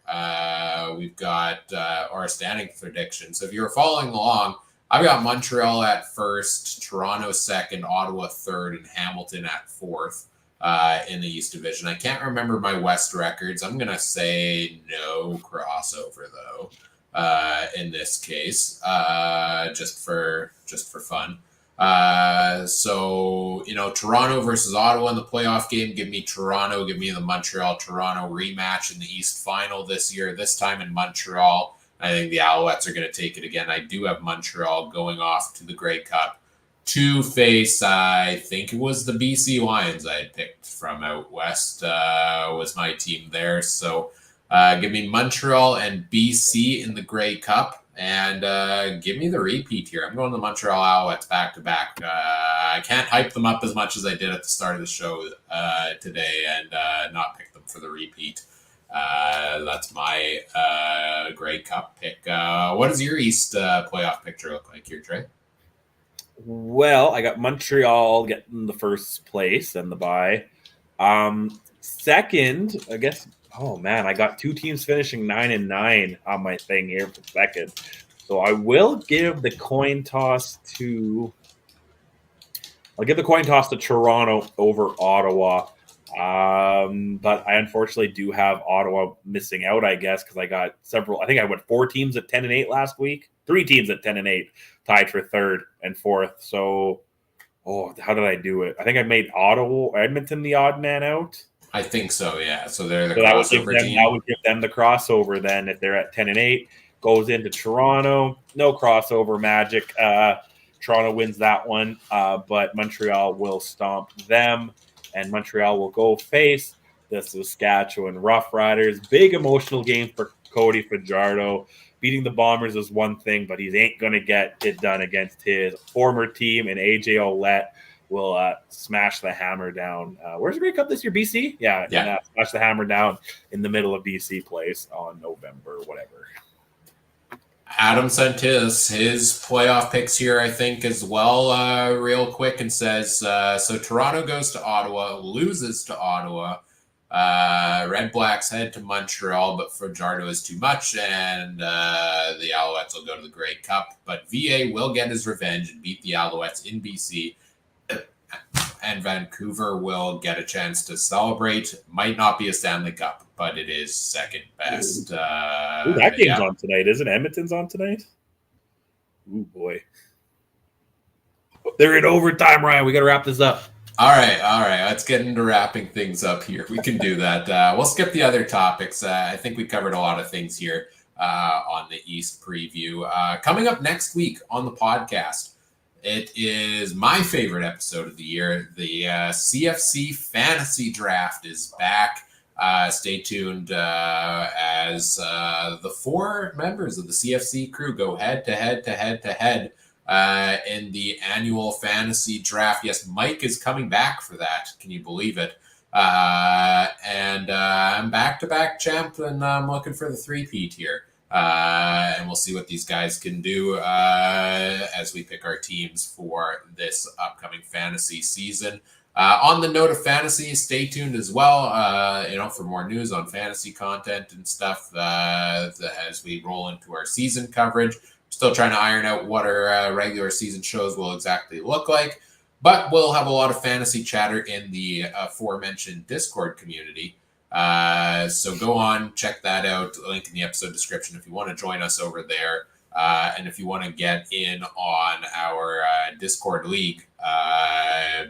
[SPEAKER 1] We've got our standing predictions. So if you're following along, I've got Montreal at first, Toronto second, Ottawa third, and Hamilton at fourth. In the East Division. I can't remember my West records. I'm going to say no crossover, though, in this case, just for fun. So, Toronto versus Ottawa in the playoff game. Give me Toronto. Give me the Montreal-Toronto rematch in the East Final this year, this time in Montreal. I think the Alouettes are going to take it again. I do have Montreal going off to the Grey Cup to face, I think it was the BC Lions I had picked from out west, was my team there. So give me Montreal and BC in the Grey Cup, and give me the repeat here. I'm going to Montreal Alouettes back-to-back. I can't hype them up as much as I did at the start of the show today and not pick them for the repeat. That's my Grey Cup pick. What does your East playoff picture look like here, Trey?
[SPEAKER 2] Well, I got Montreal getting the first place and the bye. Second, I guess. Oh man, I got 2 teams finishing 9-9 on my thing here for second. So I will give the coin toss to. I'll give the coin toss to Toronto over Ottawa. But I unfortunately do have Ottawa missing out, I guess, because I got several. I think I went 4 teams at 10-8 last week. 3 teams at 10-8, tied for third and fourth. So, how did I do it? I think I made Edmonton the odd man out.
[SPEAKER 1] I think so, yeah. So they're the crossover team.
[SPEAKER 2] I would give them the crossover then if they're at 10-8. Goes into Toronto. No crossover magic. Toronto wins that one, but Montreal will stomp them, and Montreal will go face the Saskatchewan Roughriders. Big emotional game for Cody Fajardo. Beating the Bombers is one thing, but he ain't going to get it done against his former team, and AJ Ouellette will smash the hammer down. Where's the Grey Cup this year? BC? Yeah. And, smash the hammer down in the middle of BC place on November, whatever.
[SPEAKER 1] Adam sent his playoff picks here, I think, as well, real quick, and says, so Toronto goes to Ottawa, loses to Ottawa. Red Blacks head to Montreal, but Fajardo is too much, and the Alouettes will go to the Grey Cup. But VA will get his revenge and beat the Alouettes in BC, and Vancouver will get a chance to celebrate. Might not be a Stanley Cup, but it is second best.
[SPEAKER 2] That game's on tonight, isn't it? Edmonton's on tonight? Ooh, boy. They're in overtime, Ryan. We got to wrap this up.
[SPEAKER 1] All right. Let's get into wrapping things up here. We can do that. We'll skip the other topics. I think we covered a lot of things here on the East preview. Coming up next week on the podcast, it is my favorite episode of the year. The CFC Fantasy Draft is back. Stay tuned as the 4 members of the CFC crew go head to head in the annual fantasy draft. Yes, Mike is coming back for that. Can you believe it? And I'm back-to-back champ, and I'm looking for the 3-peat here. And we'll see what these guys can do as we pick our teams for this upcoming fantasy season. On the note of fantasy, stay tuned as well, for more news on fantasy content and stuff as we roll into our season coverage. Still trying to iron out what our regular season shows will exactly look like, but we'll have a lot of fantasy chatter in the aforementioned Discord community. So go on, check that out. Link in the episode description if you want to join us over there. And if you want to get in on our Discord league,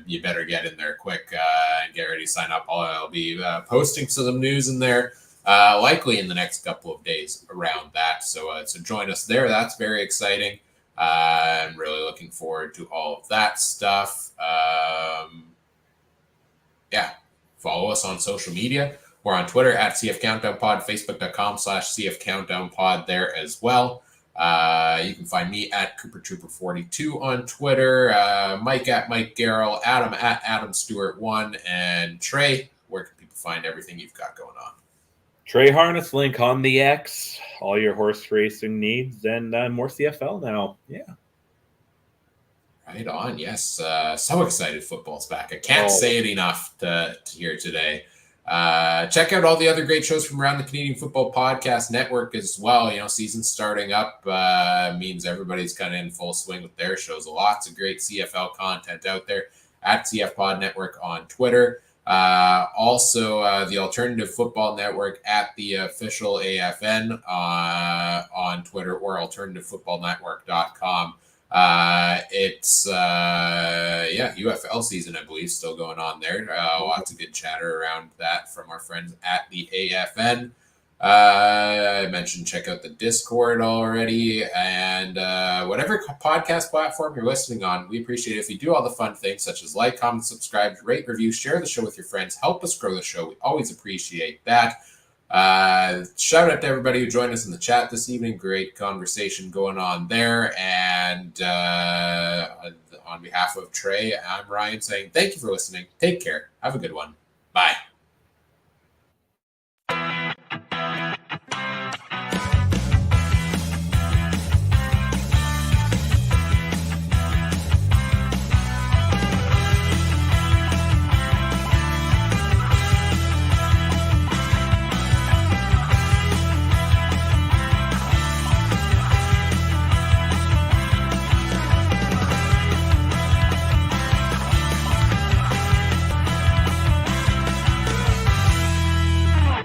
[SPEAKER 1] you better get in there quick and get ready to sign up. I'll be posting some news in there likely in the next couple of days around that. So join us there. That's very exciting. I'm really looking forward to all of that stuff. Follow us on social media. We're on Twitter at CF Countdown Pod, Facebook.com/CF Countdown Pod there as well. You can find me at Cooper Trooper 42 on Twitter, Mike at Mike Garrell, Adam at Adam Stewart 1, and Trey. Where can people find everything you've got going on?
[SPEAKER 2] Trey Harness link on the X. All your horse racing needs, and more CFL now. Yeah.
[SPEAKER 1] Right on. Yes. So excited football's back. I can't say it enough to hear today. Check out all the other great shows from around the Canadian Football Podcast Network as well. Season starting up means everybody's kind of in full swing with their shows. Lots of great CFL content out there at CF Pod Network on Twitter. Also, the Alternative Football Network at the official AFN on Twitter or alternativefootballnetwork.com. It's UFL season, I believe, still going on there. Lots of good chatter around that from our friends at the AFN. I mentioned check out the Discord already, and whatever podcast platform you're listening on, we appreciate it if you do all the fun things such as like, comment, subscribe, rate, review, share the show with your friends, help us grow the show. We always appreciate that. Shout out to everybody who joined us in the chat this evening. Great conversation going on there. And on behalf of Trey, I'm Ryan saying thank you for listening. Take care. Have a good one. Bye.